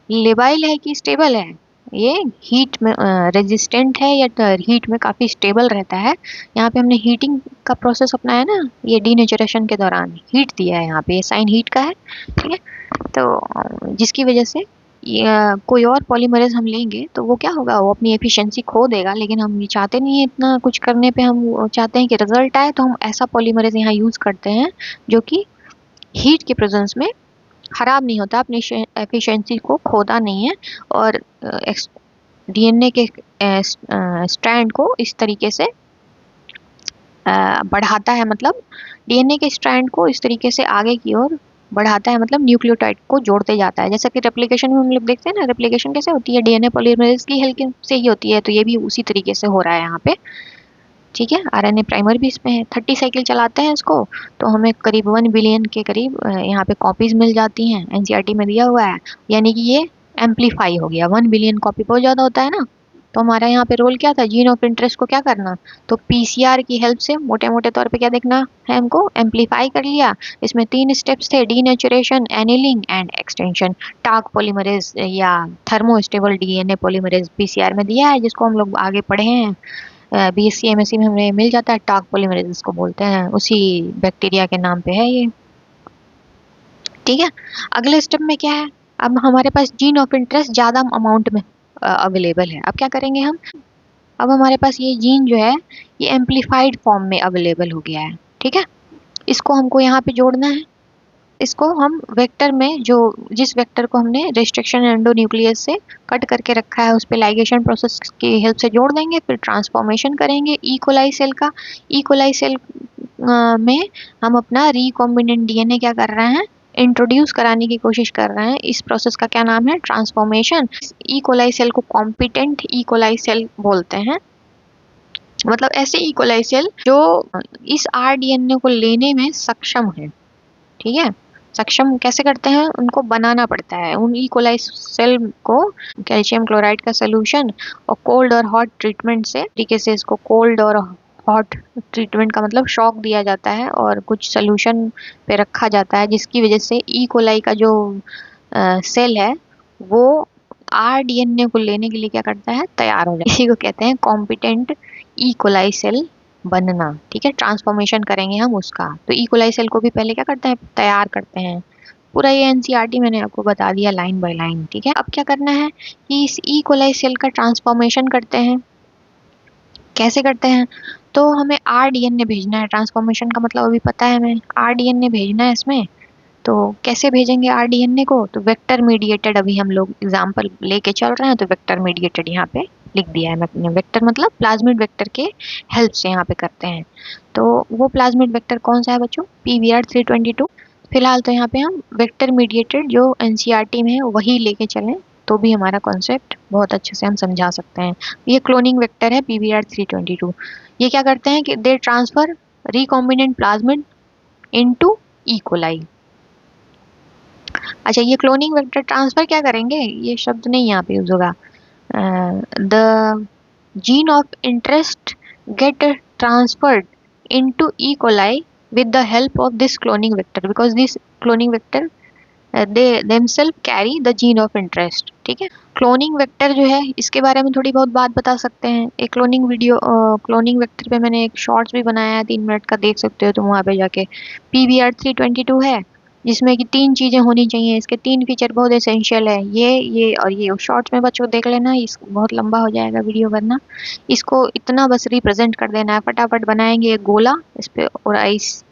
लेबाइल है कि स्टेबल है, ये हीट में रेजिस्टेंट है या हीट में काफ़ी स्टेबल रहता है। यहाँ पे हमने हीटिंग का प्रोसेस अपनाया ना, ये डीनेचुरेशन के दौरान हीट दिया है, यहाँ पे ये साइन हीट का है। ठीक है, तो जिसकी वजह से कोई और पॉलीमरेज हम लेंगे तो वो क्या होगा, वो अपनी एफिशिएंसी खो देगा, लेकिन हम ये चाहते नहीं है इतना कुछ करने पे, हम चाहते हैं कि रिजल्ट आए, तो हम ऐसा पॉलीमरेज यहाँ यूज़ करते हैं जो कि हीट के प्रेजेंस में खराब नहीं होता, अपनी एफिशिएंसी को खोता नहीं है, और डीएनए के स्ट्रैंड को इस तरीके से बढ़ाता है, मतलब डीएनए के स्ट्रैंड को इस तरीके से आगे की ओर बढ़ाता है, मतलब न्यूक्लियोटाइड को जोड़ते जाता है। जैसा कि रेप्लिकेशन में हम लोग देखते हैं ना, रेप्लिकेशन कैसे होती है, डीएनए पॉलीमरेज की हेल्प से ही होती है, तो ये भी उसी तरीके से हो रहा है यहाँ पे। ठीक है, आरएनए प्राइमर भी इसमें है, 30 साइकिल चलाते हैं इसको, तो हमें करीब 1 बिलियन के करीब यहाँ पे कॉपीज मिल जाती हैं, एनसीईआरटी में दिया हुआ है, यानी कि ये एम्पलीफाई हो गया। 1 बिलियन कॉपी बहुत ज़्यादा होता है ना, तो हमारा यहाँ पे रोल क्या था, जीन ऑफ इंटरेस्ट को क्या करना, तो पीसीआर की हेल्प से मोटे मोटे तौर पे क्या देखना है हमको, एम्पलीफाई कर लिया। इसमें 3 स्टेप्स थे, denaturation, annealing and extension. Taq polymerase या थर्मोस्टेबल डीएनए पॉलीमरेज पीसीआर में दिया है, जिसको हम लोग आगे पढ़े हैं, बीएससी एमएससी में हमें मिल जाता है, टाक पॉलीमरेज इसको बोलते हैं, उसी बैक्टीरिया के नाम पे है ये। ठीक है, अगले स्टेप में क्या है, अब हमारे पास जीन ऑफ इंटरेस्ट ज़्यादा अमाउंट में अवेलेबल है, अब क्या करेंगे हम, अब हमारे पास ये जीन जो है ये एम्पलीफाइड फॉर्म में अवेलेबल हो गया है। ठीक है, इसको हमको यहाँ पे जोड़ना है, इसको हम वेक्टर में, जो जिस वेक्टर को हमने रिस्ट्रिक्शन एंडोन्यूक्लियस से कट करके रखा है, उस पर लाइगेशन प्रोसेस की हेल्प से जोड़ देंगे, फिर ट्रांसफॉर्मेशन करेंगे ई कोलाई सेल का। ई कोलाई सेल में हम अपना रिकॉम्बिनेंट डीएनए क्या कर रहे हैं, इंट्रोड्यूस कराने की कोशिश कर रहे हैं। इस प्रोसेस का क्या नाम है, ट्रांसफॉर्मेशन। ई कोलाई सेल को कॉम्पिटेंट ई कोलाई सेल बोलते हैं, मतलब ऐसे ई कोलाई सेल जो इस आरडीएनए को लेने में सक्षम है। ठीक है, सक्षम कैसे करते हैं, उनको बनाना पड़ता है, उन ई कोलाई सेल को कैल्शियम क्लोराइड का सोल्यूशन और कोल्ड और हॉट ट्रीटमेंट से, तरीके से इसको कोल्ड और हॉट ट्रीटमेंट का मतलब शॉक दिया जाता है और कुछ सोल्यूशन पे रखा जाता है, जिसकी वजह से ई कोलाई का जो सेल है वो आरडीएनए को लेने के लिए क्या करता है, तैयार हो जाता है। इसी को कहते हैं कॉम्पिटेंट ई कोलाई सेल बनना। ठीक है, ट्रांसफॉर्मेशन करेंगे हम उसका, तो ई कोलाई सेल को भी पहले क्या करते हैं, तैयार करते हैं। पूरा ये एनसीईआरटी मैंने आपको बता दिया लाइन बाय लाइन। ठीक है, अब क्या करना है कि इस ई कोलाई सेल का ट्रांसफॉर्मेशन करते हैं। कैसे करते हैं, तो हमें आरडीएनए भेजना है, ट्रांसफॉर्मेशन का मतलब अभी पता है हमें, आरडीएनए भेजना है इसमें। तो कैसे भेजेंगे आरडीएनए को, तो वेक्टर मीडिएटेड, अभी हम लोग एग्जांपल लेके चल रहे हैं, तो वेक्टर मीडिएटेड यहाँ पे लिख दिया है मैंने। वेक्टर मतलब प्लाज्मिड वेक्टर के हेल्प से यहाँ पे करते हैं। तो वो प्लाज्मिड वेक्टर कौन सा है बच्चों, PVR322। फिलहाल तो यहाँ पे हम वेक्टर मीडिएटेड जो एनसीईआरटी में है वही लेके चलें, तो भी हमारा कॉन्सेप्ट बहुत अच्छे से हम समझा सकते हैं। ये क्लोनिंग वेक्टर है PBR322। ये क्या करते हैं कि they transfer recombinant plasmid into E coli. अच्छा, ये क्लोनिंग वेक्टर ट्रांसफर क्या करेंगे, ये शब्द नहीं यहाँ पे यूज होगा। The gene of interest get transferred into E. coli with the help of this cloning vector because this cloning vector they themselves carry the gene of interest। ठीक है, क्लोनिंग वेक्टर जो है इसके बारे में थोड़ी बहुत बात बता सकते हैं। एक क्लोनिंग वीडियो क्लोनिंग वेक्टर पे मैंने एक शॉर्ट्स भी बनाया है, 3 मिनट का, देख सकते हो तुम वहाँ पे जाके। PBR322 है जिसमें कि 3 चीजें होनी चाहिए, इसके 3 फीचर बहुत एसेंशियल है, ये और ये। शॉर्ट्स में बच्चों देख लेना, इस बहुत लंबा हो जाएगा वीडियो करना। इसको इतना बस रिप्रेजेंट कर देना है, फटाफट बनाएंगे एक गोला इस पे, और आइस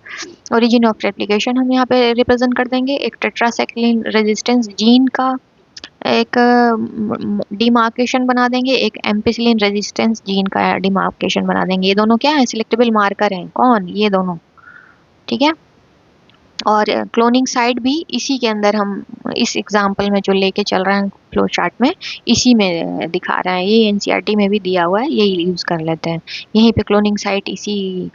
ओरिजिन ऑफ रेप्लिकेशन हम यहाँ पे रिप्रेजेंट कर देंगे। एक टेट्रासाइक्लिन रेजिस्टेंस जीन का एक डिमार्केशन बना देंगे, एक एम्पिसिलिन रेजिस्टेंस जीन का डिमार्केशन बना देंगे। ये दोनों क्या है, सिलेक्टेबल मार्कर हैं। कौन, ये दोनों। ठीक है, और क्लोनिंग साइट भी इसी के अंदर हम इस एग्जाम्पल में जो लेके चल रहे हैं फ्लो चार्ट में, इसी में दिखा रहे हैं। ये एनसीईआरटी में भी दिया हुआ है, यही यूज कर लेते हैं। यहीं पे क्लोनिंग साइट इसी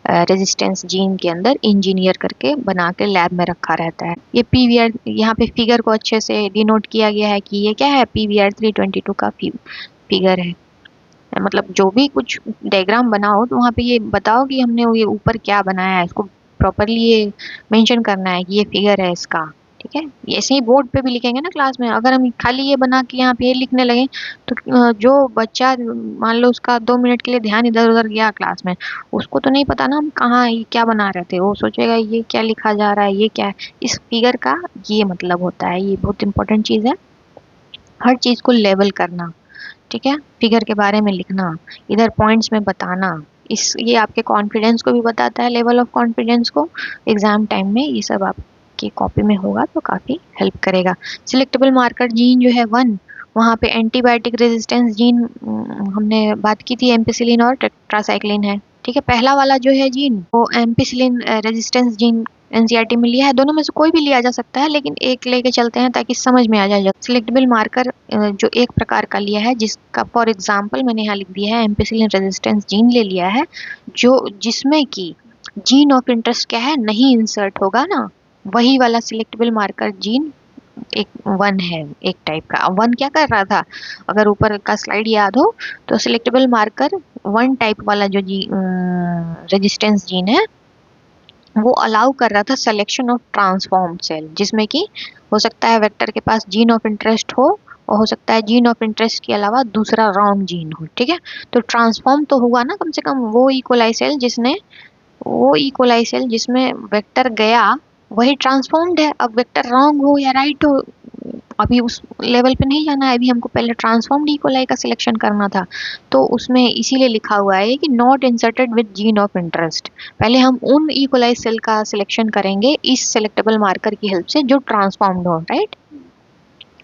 रेजिस्टेंस जीन के अंदर इंजीनियर करके बना के लैब में रखा रहता है। ये पीवीआर, यहाँ पे फिगर को अच्छे से डिनोट किया गया है कि ये क्या है, PBR322 का फिगर है। मतलब जो भी कुछ डायग्राम बनाओ तो वहाँ पे ये बताओ कि हमने ये ऊपर क्या बनाया है, इसको प्रॉपरली ये मेंशन करना है कि ये फिगर है इसका। ठीक है, ऐसे ही बोर्ड पे भी लिखेंगे ना क्लास में। अगर हम खाली ये बना के यहाँ पे ये लिखने लगे तो जो बच्चा मान लो उसका 2 मिनट के लिए ध्यान इधर उधर गया क्लास में, उसको तो नहीं पता ना हम कहाँ क्या बना रहे थे। वो सोचेगा ये क्या लिखा जा रहा है, ये क्या है। इस फिगर का ये मतलब होता है, ये बहुत इंपॉर्टेंट चीज है, हर चीज को लेवल करना। ठीक है, फिगर के बारे में लिखना, इधर पॉइंट्स में बताना, इस ये आपके कॉन्फिडेंस को भी बताता है, लेवल ऑफ कॉन्फिडेंस को। एग्जाम टाइम में ये सब आपकी कॉपी में होगा तो काफी हेल्प करेगा। सिलेक्टेबल मार्कर जीन जो है 1, वहाँ पे एंटीबायोटिक रेजिस्टेंस जीन हमने बात की थी, एम्पिसिलिन और टेट्रासाइक्लिन है। ठीक है, पहला वाला जो है जीन वो एम्पिसिलिन रेजिस्टेंस जीन एनसीईआरटी में लिया है। दोनों में से कोई भी लिया जा सकता है, लेकिन एक लेके चलते हैं ताकि समझ में आ जाए। सिलेक्टेबल मार्कर जो एक प्रकार का लिया है, जिसका फॉर एग्जांपल मैंने यहाँ लिख दिया है एम्पिसिलिन रेजिस्टेंस जीन ले लिया है, जो जिसमें कि जीन ऑफ इंटरेस्ट क्या है, नहीं इंसर्ट होगा ना, वही वाला सिलेक्टेबल मार्कर जीन एक 1 है, एक टाइप का। 1 क्या कर रहा था, अगर ऊपर का स्लाइड याद हो तो सिलेक्टेबल मार्कर 1 टाइप वाला जो रेजिस्टेंस जीन है वो अलाउ कर रहा था सिलेक्शन ऑफ ट्रांसफॉर्म सेल, जिसमें कि हो सकता है वेक्टर के पास जीन ऑफ इंटरेस्ट हो, और हो सकता है जीन ऑफ इंटरेस्ट के अलावा दूसरा रॉन्ग जीन हो। ठीक है, तो ट्रांसफॉर्म तो हुआ ना कम से कम, वो इकोलाई सेल जिसमें वेक्टर गया वही ट्रांसफॉर्म्ड है। अब वेक्टर रॉन्ग हो या राइट हो, अभी उस लेवल पे नहीं जाना है, अभी हमको पहले ट्रांसफॉर्म्ड इकोलाई का सिलेक्शन करना था। तो उसमें इसीलिए लिखा हुआ है कि not inserted with gene of interest. पहले हम उन इकोलाई सेल का सिलेक्शन करेंगे इस सिलेक्टेबल मार्कर की हेल्प से जो ट्रांसफॉर्म्ड हो, राइट।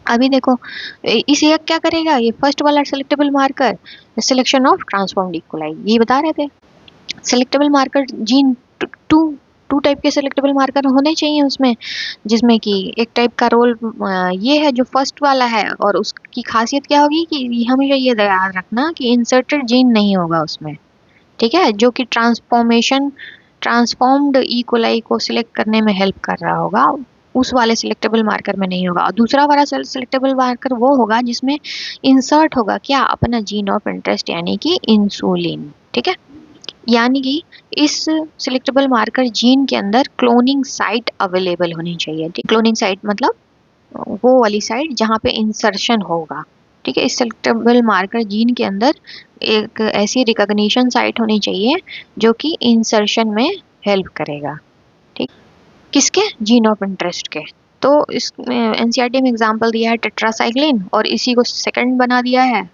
अभी देखो इस ये क्या करेगा, ये फर्स्ट वाला selectable marker selection of transformed E coli, ये बता रहे थे। Selectable marker gene two type के सिलेक्टेबल मार्कर होने चाहिए उसमें, जिसमें कि एक टाइप का रोल ये है जो फर्स्ट वाला है, और उसकी खासियत क्या होगी कि हमेशा ये याद रखना कि इंसर्टेड जीन नहीं होगा उसमें। ठीक है, जो कि ट्रांसफॉर्म्ड ई कोलाई को सिलेक्ट करने में हेल्प कर रहा होगा, उस वाले सिलेक्टेबल मार्कर में नहीं होगा। और दूसरा वाला सिलेक्टेबल मार्कर वो होगा जिसमें इंसर्ट होगा क्या, अपना जीन ऑफ इंटरेस्ट यानी कि इंसुलिन। ठीक है, यानी कि इस सिलेक्टेबल मार्कर जीन के अंदर क्लोनिंग साइट अवेलेबल होनी चाहिए। क्लोनिंग साइट मतलब वो वाली साइट जहाँ पे इंसर्शन होगा। ठीक है, इस सिलेक्टेबल मार्कर जीन के अंदर एक ऐसी रिकॉग्निशन साइट होनी चाहिए जो कि इंसर्शन में हेल्प करेगा। ठीक, किसके, जीन ऑफ इंटरेस्ट के। तो इस एनसीईआरटी में एग्जांपल दिया है टेट्रासाइक्लिन, और इसी को सेकंड बना दिया है।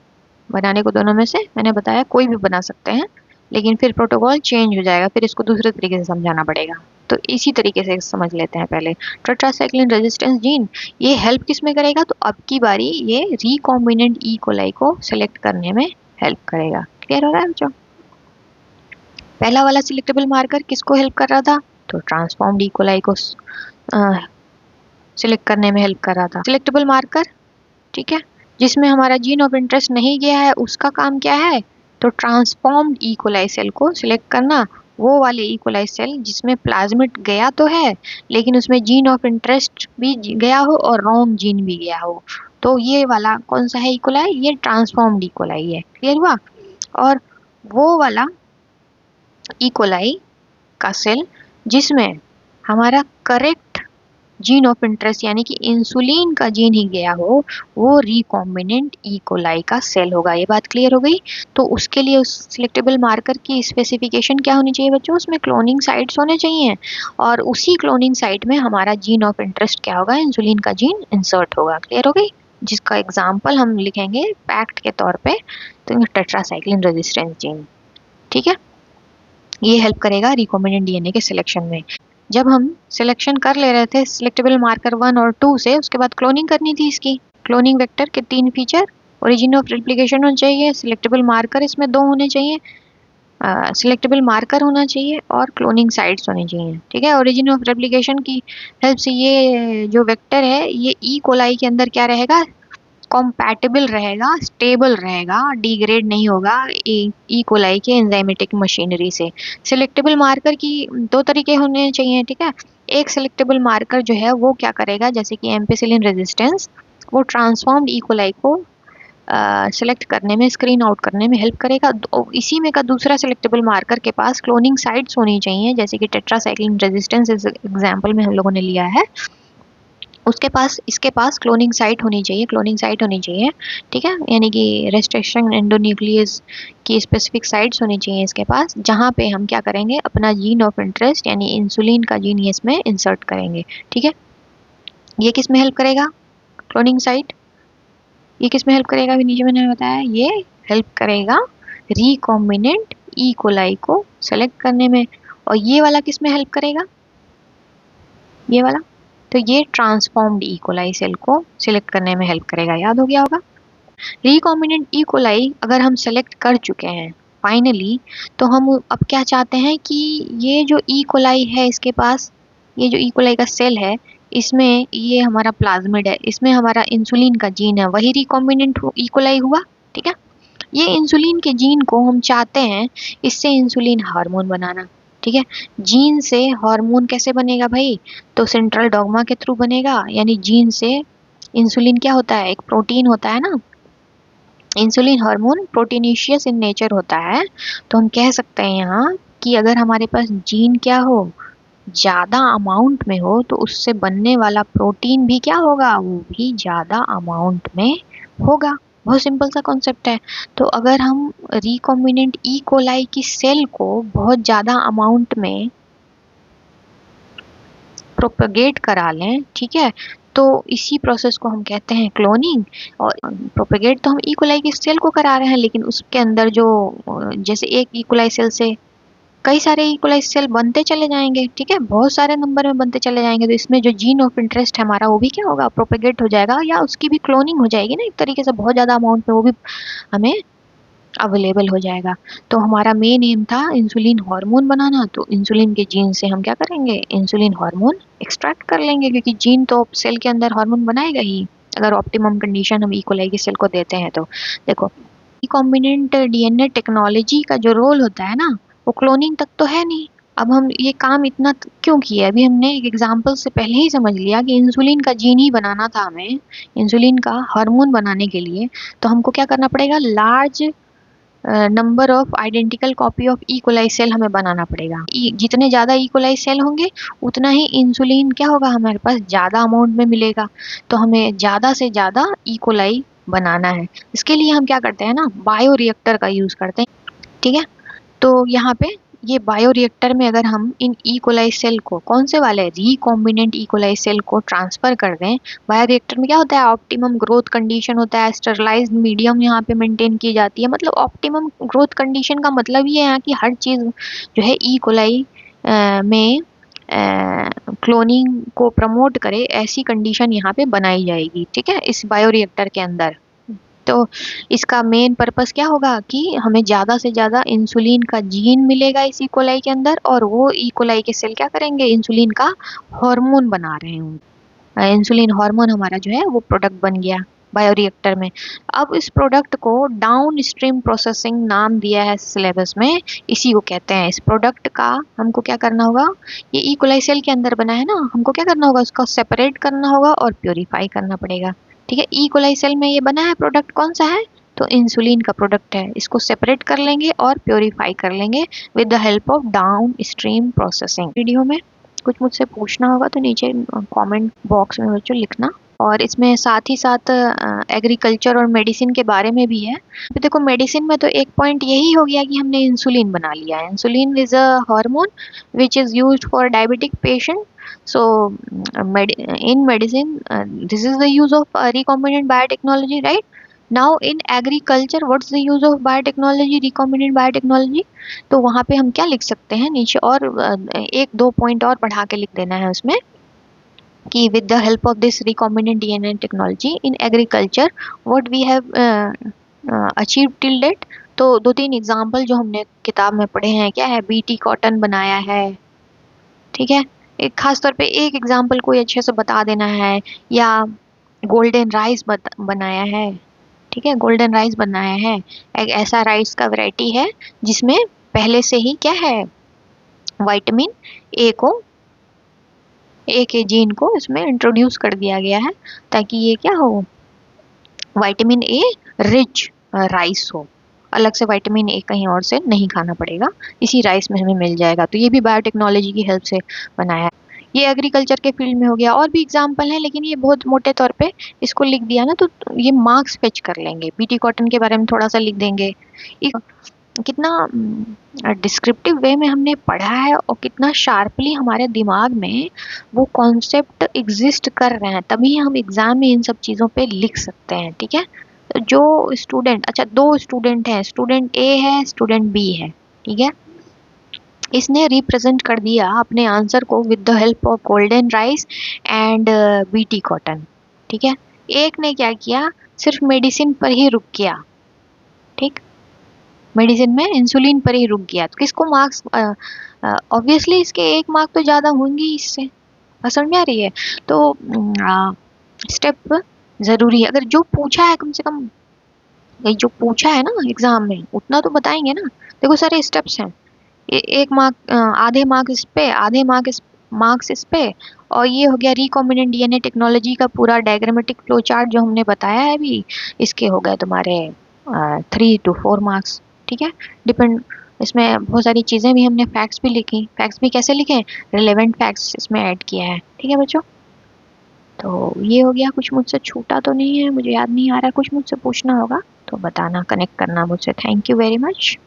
बनाने को दोनों में से मैंने बताया कोई भी बना सकते हैं, लेकिन फिर प्रोटोकॉल चेंज हो जाएगा, फिर इसको दूसरे तरीके से समझाना पड़ेगा। तो इसी तरीके से समझ लेते हैं पहले। टेट्रासाइक्लिन रेजिस्टेंस जीन ये हेल्प किस में करेगा, तो अब की बारी ये रिकॉम्बिनेंट ई कोलाई को सिलेक्ट करने में हेल्प करेगा। क्लियर हो रहा है बच्चों। पहला वाला सिलेक्टेबल मार्कर किसको हेल्प कर रहा था, तो ट्रांसफॉर्म्ड ई कोलाई को सिलेक्ट करने में हेल्प कर रहा था सिलेक्टेबल मार्कर। ठीक है। जिसमें हमारा जीन ऑफ इंटरेस्ट नहीं गया है उसका काम क्या है, तो ट्रांसफॉर्म्ड ई कोलाई सेल को सिलेक्ट करना, वो वाले ई कोलाई सेल जिसमें प्लाज्मिड गया तो है लेकिन उसमें जीन ऑफ इंटरेस्ट भी गया हो और रॉन्ग जीन भी गया हो, तो ये वाला कौन सा है ई कोलाई, ये ट्रांसफॉर्म्ड ई कोलाई है। क्लियर हुआ। और वो वाला ई कोलाई का सेल जिसमें हमारा करेक्ट जीन ऑफ इंटरेस्ट यानी कि इंसुलिन का जीन ही गया हो, वो रिकॉम्बिनेंट ई कोलाई का सेल होगा। ये बात क्लियर हो गई। तो उसके लिए उस सिलेक्टेबल मार्कर की स्पेसिफिकेशन क्या होनी चाहिए बच्चों, उसमें क्लोनिंग साइट्स होने चाहिए और उसी क्लोनिंग साइट में हमारा जीन ऑफ इंटरेस्ट क्या होगा, इंसुलिन का जीन इंसर्ट होगा। क्लियर हो गई। जिसका एग्जाम्पल हम लिखेंगे पैक्ट के तौर पे, तो टेट्रासाइक्लिन रेजिस्टेंस जीन। ठीक है, ये हेल्प करेगा रिकॉम्बिनेंट डीएनए के सिलेक्शन में। जब हम सिलेक्शन कर ले रहे थे सिलेक्टेबल मार्कर 1 और 2 से, उसके बाद क्लोनिंग करनी थी इसकी। क्लोनिंग वेक्टर के 3 फीचर, ओरिजिन ऑफ रेप्लिकेशन होना चाहिए, सिलेक्टेबल मार्कर इसमें 2 होने चाहिए, सिलेक्टेबल मार्कर होना चाहिए और क्लोनिंग साइट्स होनी चाहिए। ठीक है, ओरिजिन ऑफ रेप्लिकेशन की हेल्प से ये जो वेक्टर है ये ई कोलाई के अंदर क्या रहेगा, कॉम्पैटिबल रहेगा, स्टेबल रहेगा, डिग्रेड नहीं होगा ई कोलाई के एंजाइमेटिक मशीनरी से। सिलेक्टेबल मार्कर की 2 तरीके होने चाहिए। ठीक है, एक सिलेक्टेबल मार्कर जो है वो क्या करेगा, जैसे कि एम्पिसिलिन रेजिस्टेंस, वो ट्रांसफॉर्म्ड ई कोलाई को सिलेक्ट करने में, स्क्रीन आउट करने में हेल्प करेगा। इसी में का दूसरा सिलेक्टेबल मार्कर के पास क्लोनिंग साइट्स होनी चाहिए, जैसे कि टेट्रासाइक्लिन रेजिस्टेंस इस एग्जाम्पल में हम लोगों ने लिया है, उसके पास इसके पास क्लोनिंग साइट होनी चाहिए, क्लोनिंग साइट होनी चाहिए। ठीक है, यानी कि रेस्ट्रिक्शन एंडोन्यूक्लियस की स्पेसिफिक साइट्स होनी चाहिए इसके पास, जहाँ पे हम क्या करेंगे, अपना जीन ऑफ इंटरेस्ट यानी इंसुलिन का जीन इसमें इंसर्ट करेंगे। ठीक है, ये किस में हेल्प करेगा, क्लोनिंग साइट, ये किस में हेल्प करेगा, अभी नीचे मैंने बताया, ये हेल्प करेगा रिकॉम्बिनेंट ई कोलाई को सेलेक्ट करने में। और ये वाला किस में हेल्प करेगा, ये वाला, तो ये ट्रांसफॉर्म्ड ई कोलाई सेल को सिलेक्ट करने में हेल्प करेगा। याद हो गया होगा। रिकॉम्बिनेंट ई कोलाई अगर हम सेलेक्ट कर चुके हैं फाइनली, तो हम अब क्या चाहते हैं कि ये जो ई कोलाई है इसके पास, ये जो ई कोलाई का सेल है इसमें ये हमारा प्लाज्मिड है, इसमें हमारा इंसुलिन का जीन है, वही रिकॉम्बिनेंट ई कोलाई हुआ। ठीक है, ये इंसुलिन के जीन को हम चाहते हैं इससे इंसुलिन हार्मोन बनाना। ठीक है, जीन से हार्मोन कैसे बनेगा भाई, तो सेंट्रल डॉग्मा के थ्रू बनेगा, यानी जीन से इंसुलिन क्या होता है, एक प्रोटीन होता है ना, insulin hormone proteinaceous in nature होता है। तो हम कह सकते हैं यहाँ कि अगर हमारे पास जीन क्या हो, ज़्यादा अमाउंट में हो, तो उससे बनने वाला प्रोटीन भी क्या होगा, वो भी ज़्यादा अमाउंट में होगा। बहुत सिंपल सा कॉन्सेप्ट है। तो अगर हम रिकॉम्बिनेंट ई कोलाई की सेल को बहुत ज़्यादा अमाउंट में प्रोपेगेट करा लें, ठीक है, तो इसी प्रोसेस को हम कहते हैं क्लोनिंग। और प्रोपेगेट तो हम ई कोलाई की सेल को करा रहे हैं, लेकिन उसके अंदर जो जैसे एक ई कोलाई सेल से कई सारे ई कोलाई सेल बनते चले जाएंगे। ठीक है, बहुत सारे नंबर में बनते चले जाएंगे, तो इसमें जो जीन ऑफ इंटरेस्ट है हमारा वो भी क्या होगा, प्रोपेगेट हो जाएगा, या उसकी भी क्लोनिंग हो जाएगी ना एक तरीके से, बहुत ज़्यादा अमाउंट में वो भी हमें अवेलेबल हो जाएगा। तो हमारा मेन एम था इंसुलिन हार्मोन बनाना, तो इंसुलिन के जीन से हम क्या करेंगे, इंसुलिन हार्मोन एक्सट्रैक्ट कर लेंगे, क्योंकि जीन तो सेल के अंदर हार्मोन बनाएगा ही अगर ऑप्टिमम कंडीशन हम ई कोलाई की सेल को देते हैं। तो देखो, रिकॉम्बिनेंट डीएनए टेक्नोलॉजी का जो रोल होता है ना, वो क्लोनिंग तक तो है नहीं। अब हम ये काम इतना क्यों किया, अभी हमने एक एग्जाम्पल से पहले ही समझ लिया कि इंसुलिन का जीन ही बनाना था हमें, इंसुलिन का हार्मोन बनाने के लिए, तो हमको क्या करना पड़ेगा, large number of identical copy of E coli cell हमें बनाना पड़ेगा। जितने ज़्यादा ई कोलाई सेल होंगे उतना ही इंसुलिन क्या होगा, हमारे पास ज़्यादा अमाउंट में मिलेगा। तो हमें ज़्यादा से ज़्यादा ई कोलाई बनाना है। इसके लिए हम क्या करते हैं ना, बायो रिएक्टर का यूज़ करते हैं। ठीक है, तो यहाँ पे ये बायो रिएक्टर में अगर हम इन ई कोलाई सेल को, कौन से वाले, रिकॉम्बिनेंट ई कोलाई सेल को ट्रांसफर कर दें, बायो रिएक्टर में क्या होता है, ऑप्टिमम ग्रोथ कंडीशन होता है, स्टरलाइज्ड मीडियम यहाँ पे मेंटेन की जाती है। मतलब ऑप्टिमम ग्रोथ कंडीशन का मतलब ये है कि हर चीज़ जो है ई कोलाई में क्लोनिंग को प्रमोट करे, ऐसी कंडीशन यहाँ पे बनाई जाएगी। ठीक है, इस बायो रिएक्टर के अंदर। तो इसका मेन पर्पस क्या होगा कि हमें ज़्यादा से ज़्यादा इंसुलिन का जीन मिलेगा इस ई कोलाई के अंदर, और वो ई कोलाई के सेल क्या करेंगे, इंसुलिन का हार्मोन बना रहे होंगे। इंसुलिन हार्मोन हमारा जो है वो प्रोडक्ट बन गया बायोरिएक्टर में। अब इस प्रोडक्ट को डाउन स्ट्रीम प्रोसेसिंग नाम दिया है सिलेबस में, इसी को कहते हैं। इस प्रोडक्ट का हमको क्या करना होगा, ये ई कोलाई सेल के अंदर बना है ना, हमको क्या करना होगा, उसको सेपरेट करना होगा और प्योरीफाई करना पड़ेगा। ठीक है, ई कोलाई सेल में ये बना है, प्रोडक्ट कौन सा है, तो इंसुलिन का प्रोडक्ट है। इसको सेपरेट कर लेंगे और प्योरीफाई कर लेंगे with the help of down stream processing. Video में कुछ मुझसे पूछना होगा तो नीचे कमेंट बॉक्स में बच्चों लिखना। और इसमें साथ ही साथ एग्रीकल्चर और मेडिसिन के बारे में भी है। तो देखो मेडिसिन में तो एक पॉइंट यही हो गया कि हमने इंसुलिन बना लिया है। Insulin is a hormone which is used for diabetic patient. So in medicine, this is the use of recombinant biotechnology, right? Now in agriculture, what's the use of biotechnology, recombinant biotechnology? तो वहाँ पे हम क्या लिख सकते हैं नीचे, और एक दो पॉइंट और बढ़ा के लिख देना है उसमें कि with the help of this recombinant DNA technology in agriculture, what we have achieved till date। तो दो तीन एग्जाम्पल जो हमने किताब में पढ़े हैं, क्या है, बीटी कॉटन बनाया है, ठीक है, एक खास तौर पे एक एग्जाम्पल कोई अच्छे से बता देना है, या गोल्डन राइस बनाया है। ठीक है, गोल्डन राइस बनाया है, एक ऐसा राइस का वैरायटी है जिसमें पहले से ही क्या है, विटामिन ए को, ए के जीन को इसमें इंट्रोड्यूस कर दिया गया है, ताकि ये क्या हो, विटामिन ए रिच राइस हो। अलग से विटामिन ए कहीं और से नहीं खाना पड़ेगा, इसी राइस में हमें मिल जाएगा। तो ये भी बायोटेक्नोलॉजी की हेल्प से बनाया है। ये एग्रीकल्चर के फील्ड में हो गया। और भी एग्जाम्पल है, लेकिन ये बहुत मोटे तौर पे इसको लिख दिया ना तो ये मार्क्स फेच कर लेंगे। बीटी कॉटन के बारे में थोड़ा सा लिख देंगे। कितना डिस्क्रिप्टिव वे में हमने पढ़ा है और कितना शार्पली हमारे दिमाग में वो कॉन्सेप्ट एग्जिस्ट कर रहे हैं, तभी हम एग्जाम में इन सब चीज़ों पे लिख सकते हैं। ठीक है, जो स्टूडेंट, अच्छा दो स्टूडेंट हैं, स्टूडेंट ए है, स्टूडेंट बी है, ठीक है, इसने रिप्रेजेंट कर दिया अपने आंसर को with the help of golden rice and BT cotton. ठीक है, एक ने क्या किया, सिर्फ मेडिसिन पर ही रुक गया। ठीक, मेडिसिन में इंसुलिन पर ही रुक गया, तो किसको मार्क्स, ऑब्वियसली इसके एक मार्क तो ज़्यादा होंगे इससे, समझ में आ रही है। तो स्टेप ज़रूरी है, अगर जो पूछा है कम से कम, जो पूछा है ना एग्जाम में उतना तो बताएंगे ना। देखो सारे स्टेप्स हैं, एक मार्क, आधे मार्क्स इस पे, आधे मार्क्स इस पे, और ये हो गया रिकॉम्बिनेंट डीएनए टेक्नोलॉजी का पूरा डायग्रामेटिक फ्लो चार्ट जो हमने बताया है अभी, इसके हो गए तुम्हारे 3 to 4 मार्क्स। ठीक है, डिपेंड, इसमें बहुत सारी चीज़ें भी हमने फैक्ट्स भी लिखी, फैक्ट्स भी कैसे लिखे, रिलेवेंट फैक्ट्स इसमें ऐड किया है। ठीक है बच्चों, तो ये हो गया। कुछ मुझसे छूटा तो नहीं है, मुझे याद नहीं आ रहा, कुछ मुझसे पूछना होगा तो बताना, कनेक्ट करना मुझसे। Thank you very much.